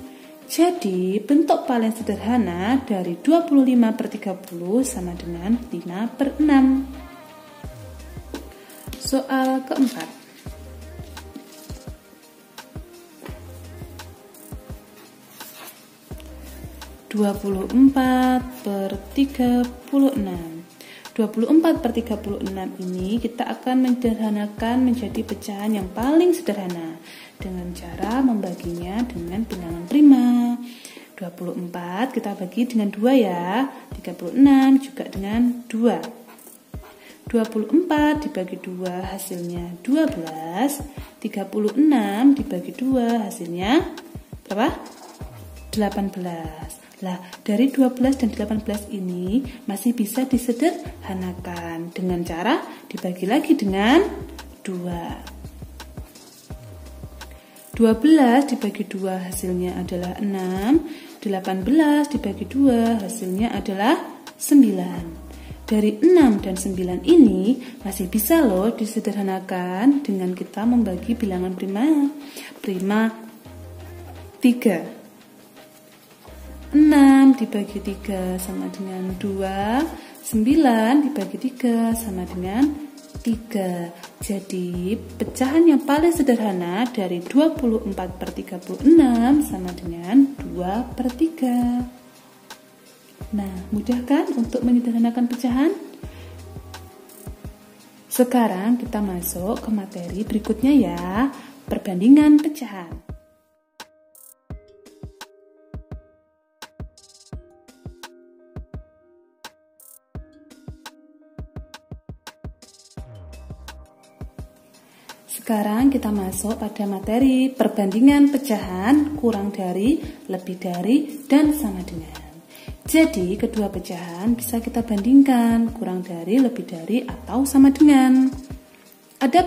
Jadi bentuk paling sederhana dari 25 per 30 sama dengan 5 per 6. Soal keempat. (24 per 36). 24 per 36 ini kita akan menyederhanakan menjadi pecahan yang paling sederhana dengan cara membaginya dengan bilangan prima. 24 kita bagi dengan 2 ya, 36 juga dengan 2. 24 dibagi 2 hasilnya 12, 36 dibagi 2 hasilnya berapa? 18. Lah, dari 12 dan 18 ini masih bisa disederhanakan dengan cara dibagi lagi dengan 2. 12 dibagi 2 hasilnya adalah 6, 18 dibagi 2 hasilnya adalah 9. Dari 6 dan 9 ini masih bisa loh disederhanakan dengan kita membagi bilangan prima 3. 6 dibagi 3 sama dengan 2, 9 dibagi 3 sama dengan 3. Jadi pecahan yang paling sederhana dari 24 per 36 sama dengan 2 per 3. Nah, mudah kan untuk menyederhanakan pecahan? Sekarang kita masuk ke materi berikutnya ya, perbandingan pecahan. Sekarang kita masuk pada materi perbandingan pecahan kurang dari, lebih dari, dan sama dengan. Jadi kedua pecahan bisa kita bandingkan kurang dari, lebih dari, atau sama dengan. Ada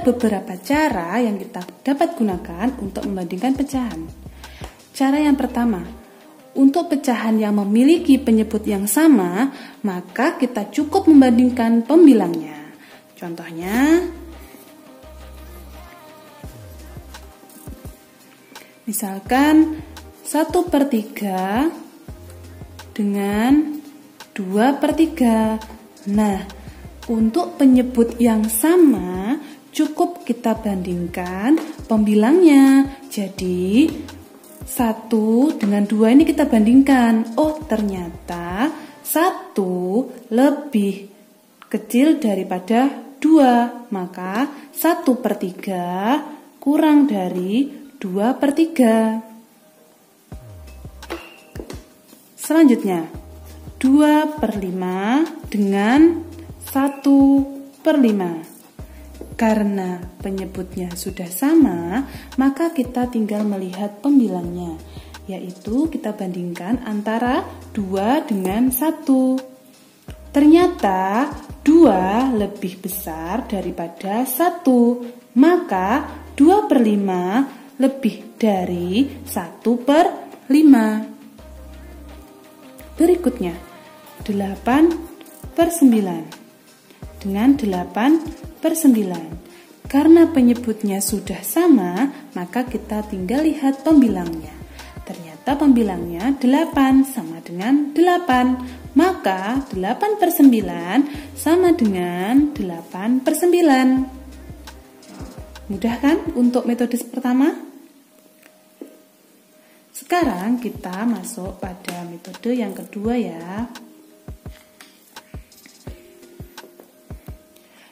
beberapa cara yang kita dapat gunakan untuk membandingkan pecahan. Cara yang pertama, untuk pecahan yang memiliki penyebut yang sama, maka kita cukup membandingkan pembilangnya. Contohnya, misalkan 1 per 3 dengan 2 per 3. Nah, untuk penyebut yang sama cukup kita bandingkan pembilangnya. Jadi 1 dengan 2 ini kita bandingkan. Oh, ternyata 1 lebih kecil daripada 2. Maka 1 per 3 kurang dari 2 per 3. Selanjutnya 2 per 5 dengan 1 per 5. Karena penyebutnya sudah sama, maka kita tinggal melihat pembilangnya, yaitu kita bandingkan antara 2 dengan 1. Ternyata 2 lebih besar daripada 1, maka 2/5 lebih dari 1/5. Berikutnya 8/9 dengan 8/9. Karena penyebutnya sudah sama, maka kita tinggal lihat pembilangnya. Ternyata pembilangnya 8 sama dengan 8. Maka 8/9 sama dengan 8/9. Mudah kan untuk metode pertama? Sekarang kita masuk pada metode yang kedua ya.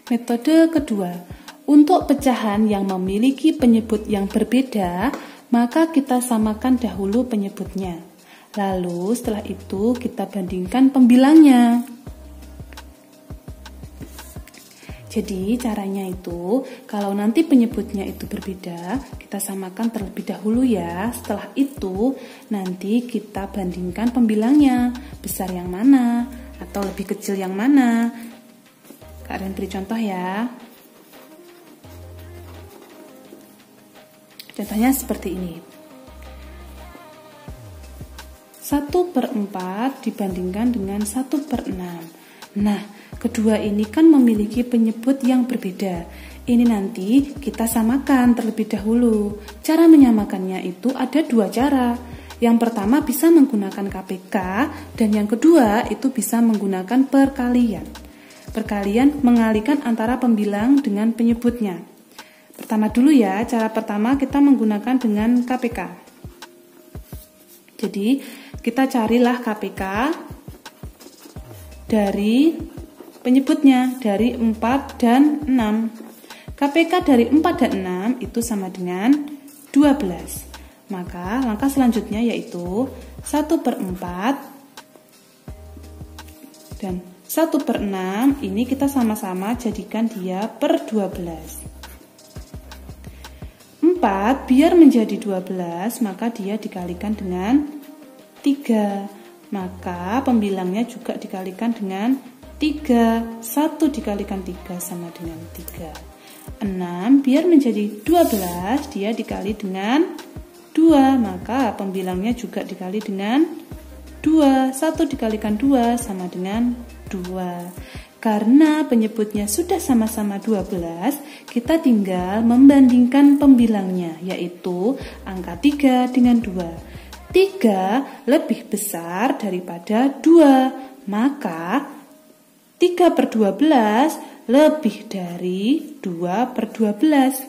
Metode kedua, untuk pecahan yang memiliki penyebut yang berbeda, maka kita samakan dahulu penyebutnya. Lalu setelah itu kita bandingkan pembilangnya. Jadi caranya itu, kalau nanti penyebutnya itu berbeda, kita samakan terlebih dahulu ya. Setelah itu, nanti kita bandingkan pembilangnya. Besar yang mana, atau lebih kecil yang mana. Kak Ren beri contoh ya. Contohnya seperti ini. 1/4 dibandingkan dengan 1/6. Nah, kedua ini kan memiliki penyebut yang berbeda. Ini nanti kita samakan terlebih dahulu. Cara menyamakannya itu ada 2 cara. Yang pertama bisa menggunakan KPK, dan yang kedua itu bisa menggunakan perkalian. Perkalian mengalihkan antara pembilang dengan penyebutnya. Pertama dulu ya, cara pertama kita menggunakan dengan KPK. Jadi kita carilah KPK dari penyebutnya, dari 4 dan 6. KPK dari 4 dan 6 itu sama dengan 12. Maka langkah selanjutnya yaitu 1/4 dan 1/6 ini kita sama-sama jadikan dia per 12. 4 biar menjadi 12, maka dia dikalikan dengan 3. Maka pembilangnya juga dikalikan dengan 3. 1 dikalikan 3 sama dengan 3. 6 biar menjadi 12, dia dikali dengan 2. Maka pembilangnya juga dikali dengan 2. 1 dikalikan 2 sama dengan 2. Karena penyebutnya sudah sama-sama 12, kita tinggal membandingkan pembilangnya, yaitu angka 3 dengan 2. 3 lebih besar daripada 2, maka 3/12 lebih dari 2/12.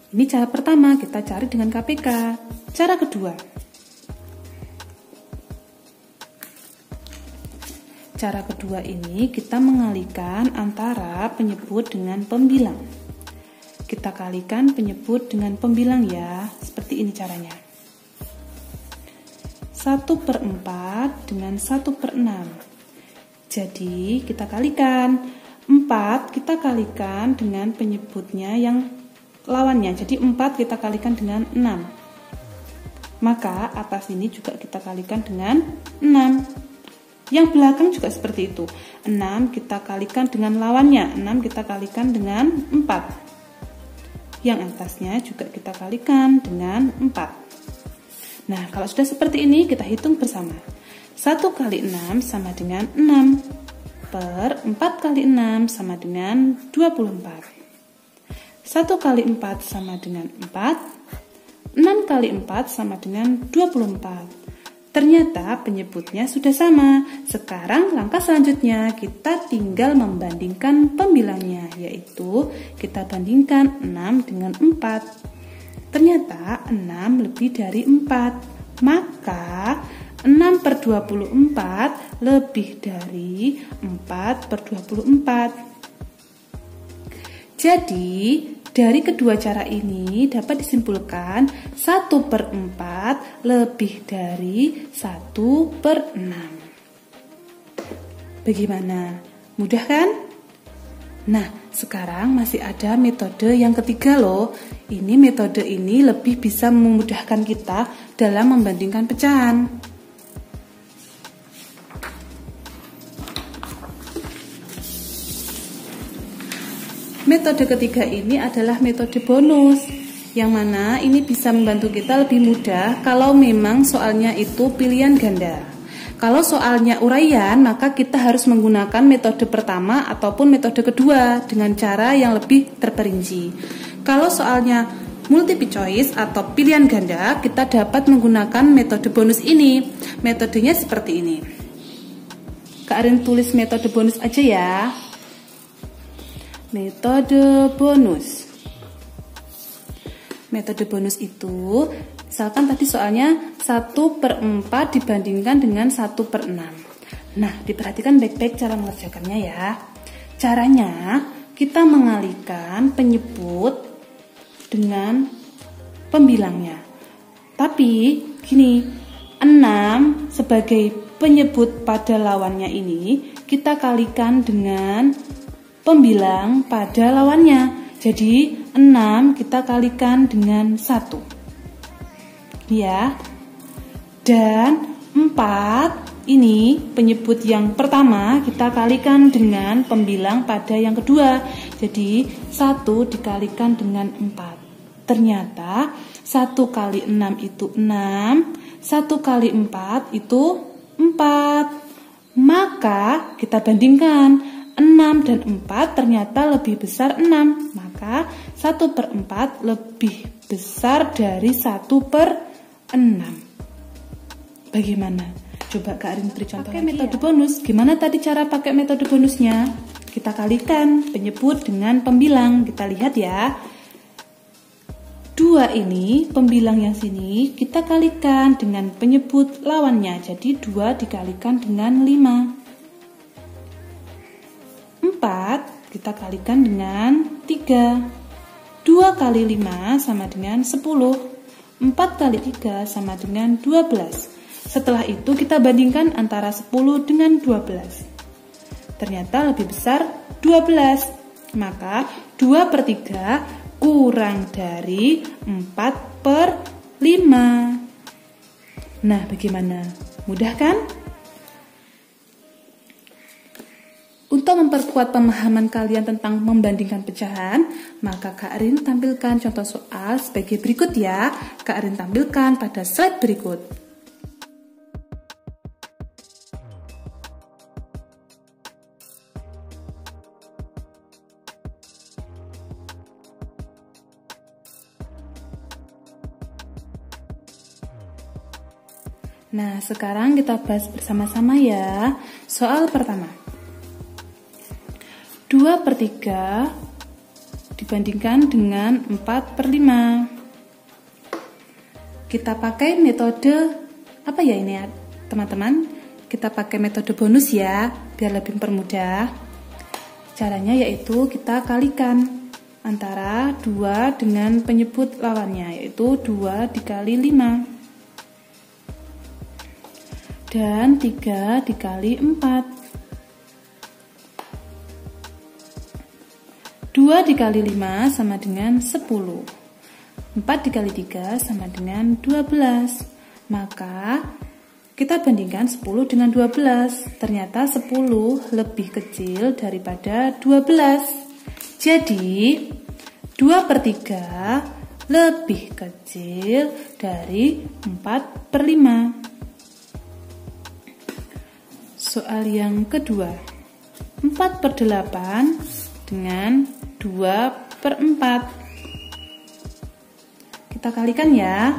Ini cara pertama, kita cari dengan KPK. Cara kedua. Cara kedua ini kita mengalihkan antara penyebut dengan pembilang. Kita kalikan penyebut dengan pembilang ya. Seperti ini caranya. 1/4 dengan 1/6. Jadi kita kalikan. 4 kita kalikan dengan penyebutnya yang lawannya. Jadi 4 kita kalikan dengan 6. Maka atas ini juga kita kalikan dengan 6. Yang belakang juga seperti itu. 6 kita kalikan dengan lawannya. 6 kita kalikan dengan 4. Yang atasnya juga kita kalikan dengan 4. Nah, kalau sudah seperti ini, kita hitung bersama. 1 kali 6 sama dengan 6. Per 4 kali 6 sama dengan 24. 1 kali 4 sama dengan 4. 6 kali 4 sama dengan 24. Ternyata penyebutnya sudah sama. Sekarang langkah selanjutnya kita tinggal membandingkan pembilangnya, yaitu kita bandingkan 6 dengan 4. Ternyata 6 lebih dari 4. Maka 6/24 lebih dari 4/24. Jadi dari kedua cara ini dapat disimpulkan 1/4 lebih dari 1/6. Bagaimana? Mudah kan? Nah, sekarang masih ada metode yang ketiga loh. Ini metode ini lebih bisa memudahkan kita dalam membandingkan pecahan. Metode ketiga ini adalah metode bonus, yang mana ini bisa membantu kita lebih mudah kalau memang soalnya itu pilihan ganda. Kalau soalnya uraian, maka kita harus menggunakan metode pertama ataupun metode kedua dengan cara yang lebih terperinci. Kalau soalnya multiple choice atau pilihan ganda, kita dapat menggunakan metode bonus ini. Metodenya seperti ini. Kak Arin tulis metode bonus aja ya. Metode bonus. Metode bonus itu, misalkan tadi soalnya 1/4 dibandingkan dengan 1/6. Nah, diperhatikan baik-baik cara mengerjakannya ya. Caranya, kita mengalihkan penyebut dengan pembilangnya. Tapi, gini, 6 sebagai penyebut pada lawannya ini, kita kalikan dengan pembilang pada lawannya. Jadi 6 kita kalikan dengan 1 ya. Dan 4 ini penyebut yang pertama kita kalikan dengan pembilang pada yang kedua. Jadi 1 dikalikan dengan 4. Ternyata 1 kali 6 itu 6, 1 kali 4 itu 4. Maka kita bandingkan 6 dan 4 ternyata lebih besar 6. Maka 1/4 lebih besar dari 1/6. Bagaimana? Coba Kak Arin beri contoh. Pakai metode bonus. Gimana tadi cara pakai metode bonusnya? Kita kalikan penyebut dengan pembilang. Kita lihat ya. 2 ini, pembilang yang sini, kita kalikan dengan penyebut lawannya. Jadi 2 dikalikan dengan 5. 4 kita kalikan dengan 3. 2 kali 5 sama dengan 10. 4 kali 3 sama dengan 12. Setelah itu kita bandingkan antara 10 dengan 12. Ternyata lebih besar 12. Maka 2/3 kurang dari 4/5. Nah, bagaimana? Mudah kan? Untuk memperkuat pemahaman kalian tentang membandingkan pecahan, maka Kak Arin tampilkan contoh soal sebagai berikut ya. Kak Arin tampilkan pada slide berikut. Nah, sekarang kita bahas bersama-sama ya. Soal pertama. 2/3 dibandingkan dengan 4/5. Kita pakai metode apa ya ini ya teman-teman? Kita pakai metode bonus ya, biar lebih mempermudah. Caranya yaitu kita kalikan antara 2 dengan penyebut lawannya, yaitu 2 dikali 5. Dan 3 dikali 4. 2 dikali 5 sama dengan 10. 4 dikali 3 sama dengan 12. Maka kita bandingkan 10 dengan 12. Ternyata 10 lebih kecil daripada 12. Jadi 2/3 lebih kecil dari 4/5. Soal yang kedua. 4/8 dengan 2/4. Kita kalikan ya.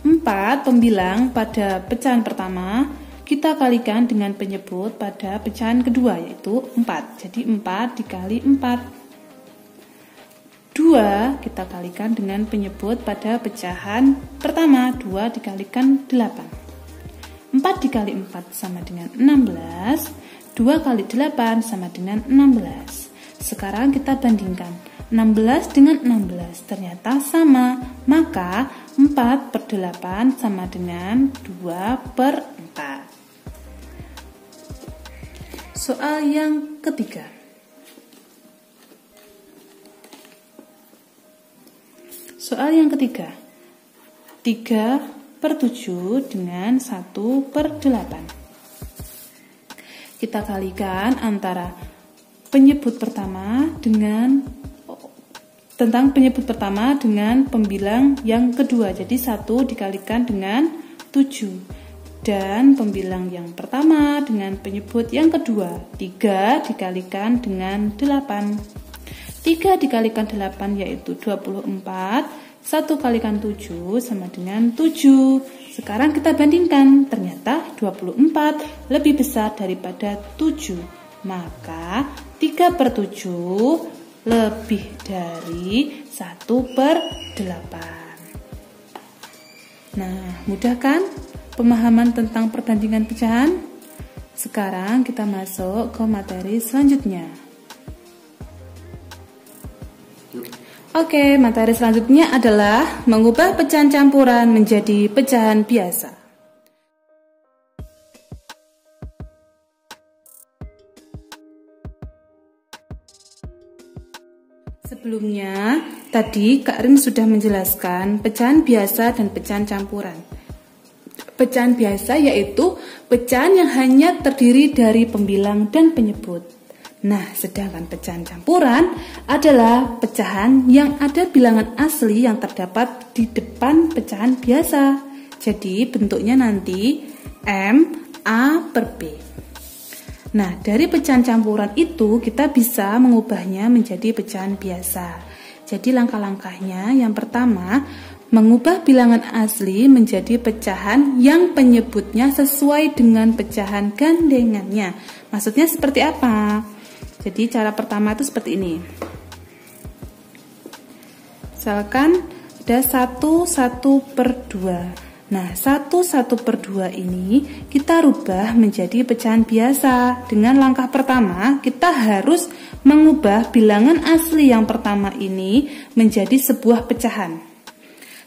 4 pembilang pada pecahan pertama, kita kalikan dengan penyebut pada pecahan kedua, yaitu 4. Jadi 4 dikali 4. 2 kita kalikan dengan penyebut pada pecahan pertama, 2 dikalikan 8. 4 dikali 4 sama dengan 16. 2 kali 8 sama dengan 16. Sekarang kita bandingkan 16 dengan 16. Ternyata sama. Maka 4/8 sama dengan 2/4. Soal yang ketiga. Soal yang ketiga. 3/7 dengan 1/8. Kita kalikan antara penyebut pertama dengan pembilang yang kedua. Jadi 1 dikalikan dengan 7. Dan pembilang yang pertama dengan penyebut yang kedua. 3 dikalikan dengan 8. 3 dikalikan 8 yaitu 24. 1 kalikan 7 sama dengan 7. Sekarang kita bandingkan. Ternyata 24 lebih besar daripada 7. Maka 3/7 lebih dari 1/8. Nah, mudah kan pemahaman tentang perbandingan pecahan? Sekarang kita masuk ke materi selanjutnya. Oke, materi selanjutnya adalah mengubah pecahan campuran menjadi pecahan biasa. Sebelumnya, tadi Kak Rin sudah menjelaskan pecahan biasa dan pecahan campuran. Pecahan biasa yaitu pecahan yang hanya terdiri dari pembilang dan penyebut. Nah, sedangkan pecahan campuran adalah pecahan yang ada bilangan asli yang terdapat di depan pecahan biasa. Jadi bentuknya nanti M, A per B. Nah, dari pecahan campuran itu kita bisa mengubahnya menjadi pecahan biasa. Jadi langkah-langkahnya yang pertama, mengubah bilangan asli menjadi pecahan yang penyebutnya sesuai dengan pecahan gandengannya. Maksudnya seperti apa? Jadi cara pertama itu seperti ini. Misalkan ada 1/2. Nah, 1/2 ini kita rubah menjadi pecahan biasa. Dengan langkah pertama, kita harus mengubah bilangan asli yang pertama ini menjadi sebuah pecahan.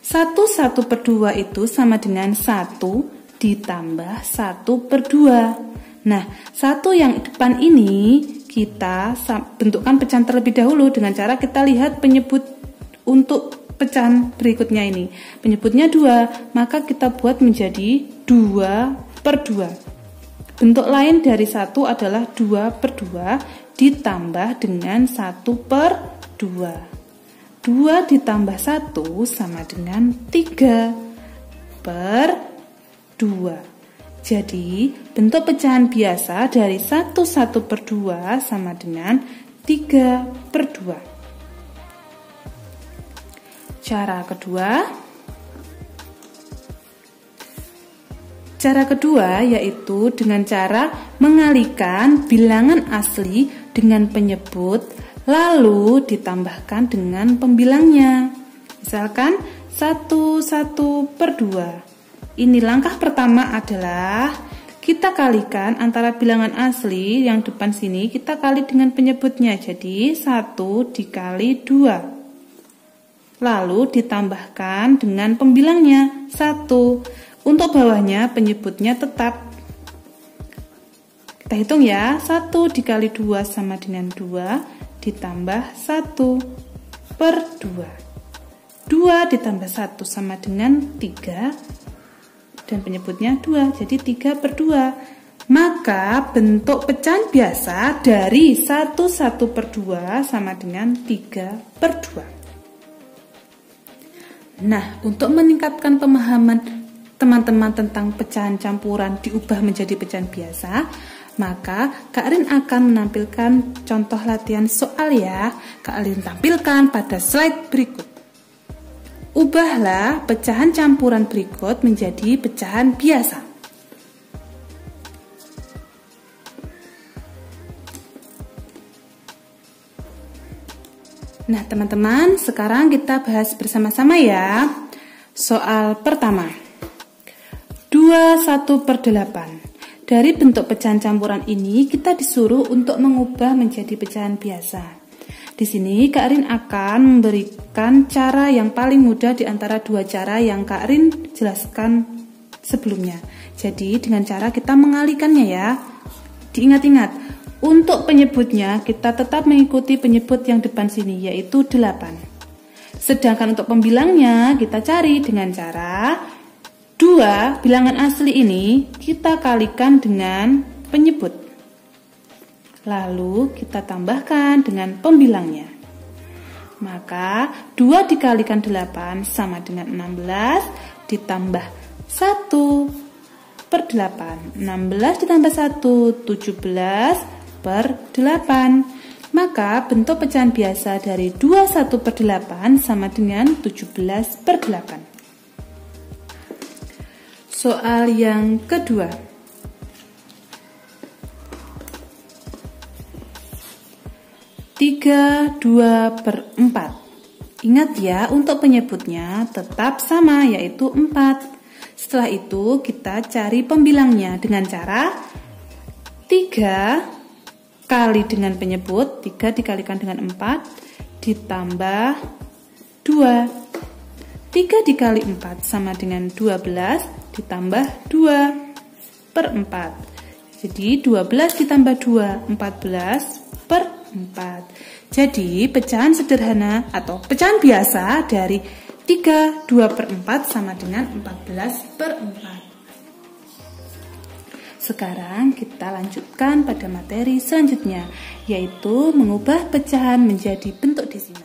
1/2 itu sama dengan 1 ditambah 1/2. Nah, 1 yang depan ini kita bentukkan pecahan terlebih dahulu dengan cara kita lihat penyebut untuk pecahan berikutnya ini. Penyebutnya 2, maka kita buat menjadi 2/2. Bentuk lain dari 1 adalah 2/2 ditambah dengan 1/2. 2 ditambah 1 sama dengan 3/2. Jadi, bentuk pecahan biasa dari 1/2 sama dengan 3/2. Cara kedua yaitu dengan cara mengalihkan bilangan asli dengan penyebut lalu ditambahkan dengan pembilangnya. Misalkan 1/2. Ini langkah pertama adalah kita kalikan antara bilangan asli yang depan sini kita kali dengan penyebutnya. Jadi 1 dikali 2. Lalu ditambahkan dengan pembilangnya 1. Untuk bawahnya penyebutnya tetap. Kita hitung ya. 1 dikali 2 sama dengan 2 ditambah 1/2. 2 ditambah 1 sama dengan 3 dan penyebutnya 2. Jadi 3/2. Maka bentuk pecahan biasa dari 1/2 sama dengan 3/2. Nah, untuk meningkatkan pemahaman teman-teman tentang pecahan campuran diubah menjadi pecahan biasa, maka Kak Rin akan menampilkan contoh latihan soal ya. Kak Rin tampilkan pada slide berikut. Ubahlah pecahan campuran berikut menjadi pecahan biasa. Nah, teman-teman, sekarang kita bahas bersama-sama ya. Soal pertama. 21/8. Dari bentuk pecahan campuran ini, kita disuruh untuk mengubah menjadi pecahan biasa. Di sini, Kak Rin akan memberikan cara yang paling mudah di antara dua cara yang Kak Rin jelaskan sebelumnya. Jadi, dengan cara kita mengalihkannya ya. Diingat-ingat. Untuk penyebutnya, kita tetap mengikuti penyebut yang depan sini, yaitu 8. Sedangkan untuk pembilangnya, kita cari dengan cara 2 bilangan asli ini kita kalikan dengan penyebut. Lalu kita tambahkan dengan pembilangnya. Maka 2 dikalikan 8 sama dengan 16 ditambah 1/8. 16 ditambah 1, 17/8. Maka bentuk pecahan biasa dari 21/8 sama dengan 17/8. Soal yang kedua. Tiga, 2/4. Ingat ya, untuk penyebutnya tetap sama, yaitu 4. Setelah itu kita cari pembilangnya dengan cara 3 kali dengan penyebut, 3 dikalikan dengan 4 ditambah 2. 3 dikali 4 sama dengan 12 ditambah 2/4. Jadi 12 ditambah 2, 14/4. Jadi pecahan sederhana atau pecahan biasa dari 3, 2/4 sama dengan 14/4. Sekarang kita lanjutkan pada materi selanjutnya, yaitu mengubah pecahan menjadi bentuk desimal.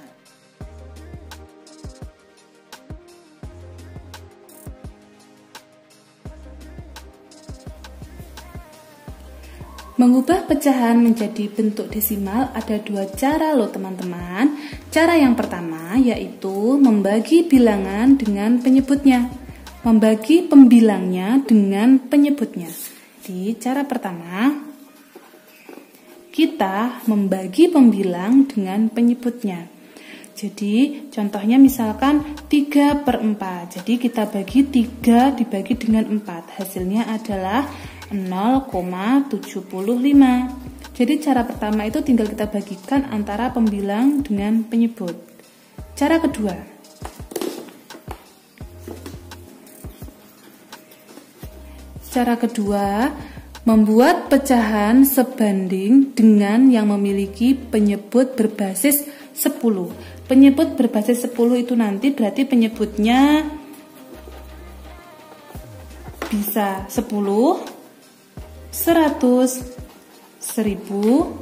Mengubah pecahan menjadi bentuk desimal ada 2 cara loh teman-teman. Cara yang pertama yaitu membagi bilangan dengan penyebutnya. Membagi pembilangnya dengan penyebutnya. Di cara pertama, kita membagi pembilang dengan penyebutnya. Jadi contohnya misalkan 3/4. Jadi kita bagi 3 dibagi dengan 4. Hasilnya adalah 0,75. Jadi cara pertama itu tinggal kita bagikan antara pembilang dengan penyebut. Cara kedua, membuat pecahan sebanding dengan yang memiliki penyebut berbasis 10. Penyebut berbasis 10 itu nanti berarti penyebutnya bisa 10, 100, 1000,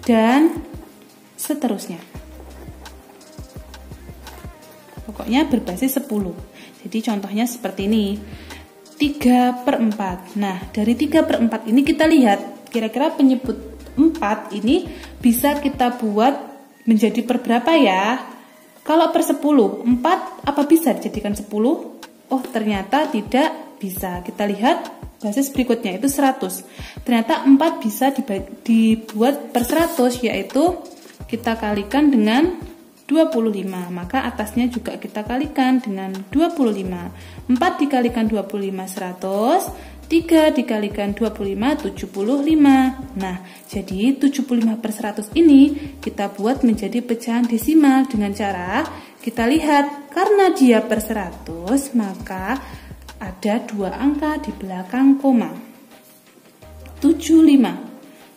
dan seterusnya. Pokoknya berbasis 10. Jadi contohnya seperti ini. 3/4. Nah, dari 3/4 ini kita lihat kira-kira penyebut 4 ini bisa kita buat menjadi per berapa ya? Kalau per 10, 4 apa bisa dijadikan 10? Oh, ternyata tidak bisa. Kita lihat basis berikutnya itu 100. Ternyata 4 bisa dibuat per 100, yaitu kita kalikan dengan 25. Maka atasnya juga kita kalikan dengan 25. 4 dikalikan 25, 100. 3 dikalikan 25, 75. Nah, jadi 75/100 ini kita buat menjadi pecahan desimal dengan cara kita lihat. Karena dia per 100, maka ada 2 angka di belakang koma. 75.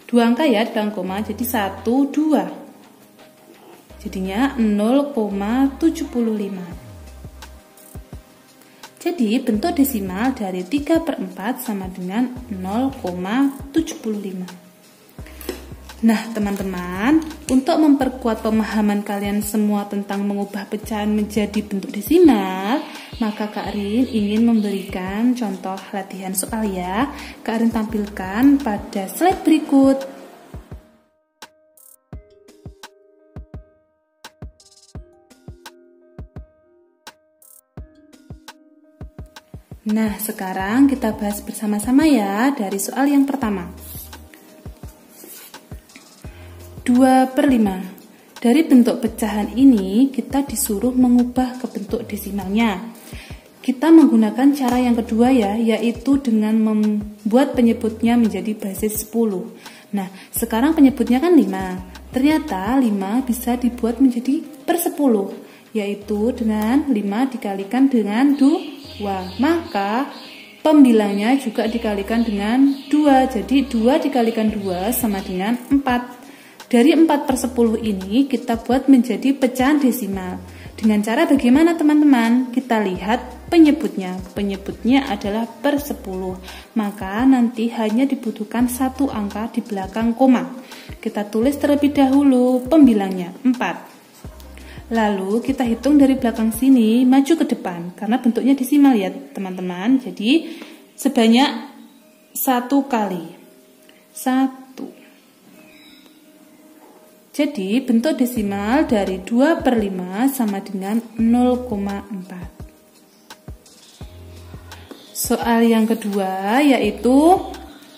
2 angka ya di belakang koma, jadi 1, 2. Jadinya 0,75. Jadi bentuk desimal dari 3/4 sama dengan 0,75. Nah teman-teman, untuk memperkuat pemahaman kalian semua tentang mengubah pecahan menjadi bentuk desimal, maka Kak Rin ingin memberikan contoh latihan soal ya. Kak Rin tampilkan pada slide berikut. Nah, sekarang kita bahas bersama-sama ya dari soal yang pertama. 2/5. Dari bentuk pecahan ini kita disuruh mengubah ke bentuk desimalnya. Kita menggunakan cara yang kedua ya, yaitu dengan membuat penyebutnya menjadi basis 10. Nah, sekarang penyebutnya kan 5. Ternyata 5 bisa dibuat menjadi per 10, yaitu dengan 5 dikalikan dengan 2. Maka pembilangnya juga dikalikan dengan 2. Jadi 2 dikalikan 2 sama dengan 4. Dari 4/10 ini kita buat menjadi pecahan desimal. Dengan cara bagaimana teman-teman? Kita lihat penyebutnya. Penyebutnya adalah per 10. Maka nanti hanya dibutuhkan 1 angka di belakang koma. Kita tulis terlebih dahulu pembilangnya 4. Lalu kita hitung dari belakang sini maju ke depan karena bentuknya desimal ya teman-teman. Jadi sebanyak 1 kali 1. Jadi bentuk desimal dari 2/5 sama dengan 0,4. Soal yang kedua yaitu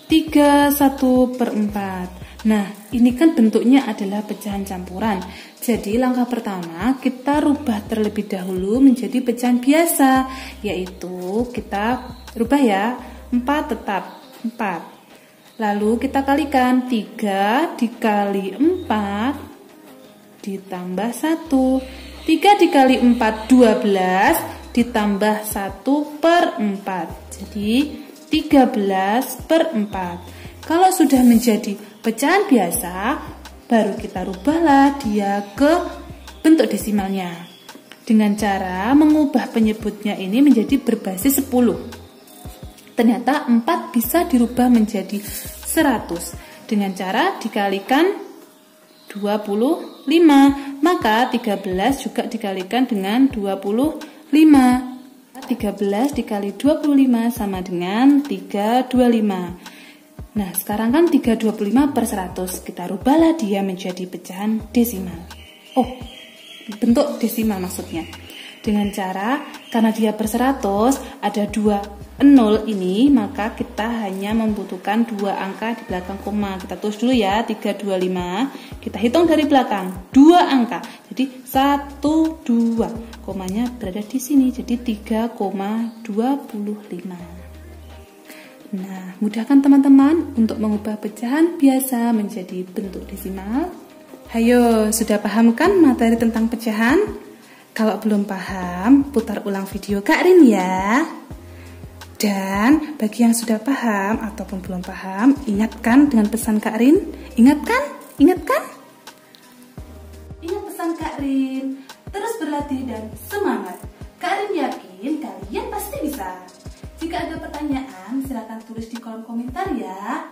31/4. Nah, ini kan bentuknya adalah pecahan campuran. Jadi langkah pertama kita rubah terlebih dahulu menjadi pecahan biasa, yaitu kita rubah ya, 4 tetap 4. Lalu kita kalikan 3 dikali 4 ditambah 1. 3 dikali 4 12 ditambah 1/4. Jadi 13/4. Kalau sudah menjadi pecahan biasa, baru kita rubahlah dia ke bentuk desimalnya. Dengan cara mengubah penyebutnya ini menjadi berbasis 10. Ternyata 4 bisa dirubah menjadi 100 dengan cara dikalikan 25. Maka 13 juga dikalikan dengan 25. 13 dikali 25 sama dengan 325. Nah, sekarang kan 325/100. Kita rubahlah dia menjadi pecahan desimal. Oh, bentuk desimal maksudnya. Dengan cara, karena dia per 100, ada 2 0 ini, maka kita hanya membutuhkan 2 angka di belakang koma. Kita tulis dulu ya, 325. Kita hitung dari belakang, 2 angka. Jadi 1, 2. Komanya berada di sini, jadi 3,25. Nah, mudah kan teman-teman untuk mengubah pecahan biasa menjadi bentuk desimal? Hayo, sudah paham kan materi tentang pecahan? Kalau belum paham, putar ulang video Kak Rin ya. Dan bagi yang sudah paham ataupun belum paham, ingatkan dengan pesan Kak Rin. Ingatkan? Ingatkan? Ingat pesan Kak Rin. Terus berlatih dan semangat. Kak Rin yakin kalian pasti bisa. Jika ada pertanyaan, silakan tulis di kolom komentar ya.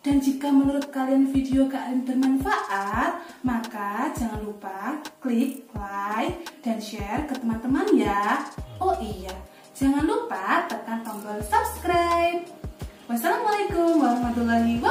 Dan jika menurut kalian video Kak Rin bermanfaat, maka jangan lupa klik like dan share ke teman-teman ya. Oh iya, jangan lupa tekan tombol subscribe. Wassalamualaikum warahmatullahi wabarakatuh.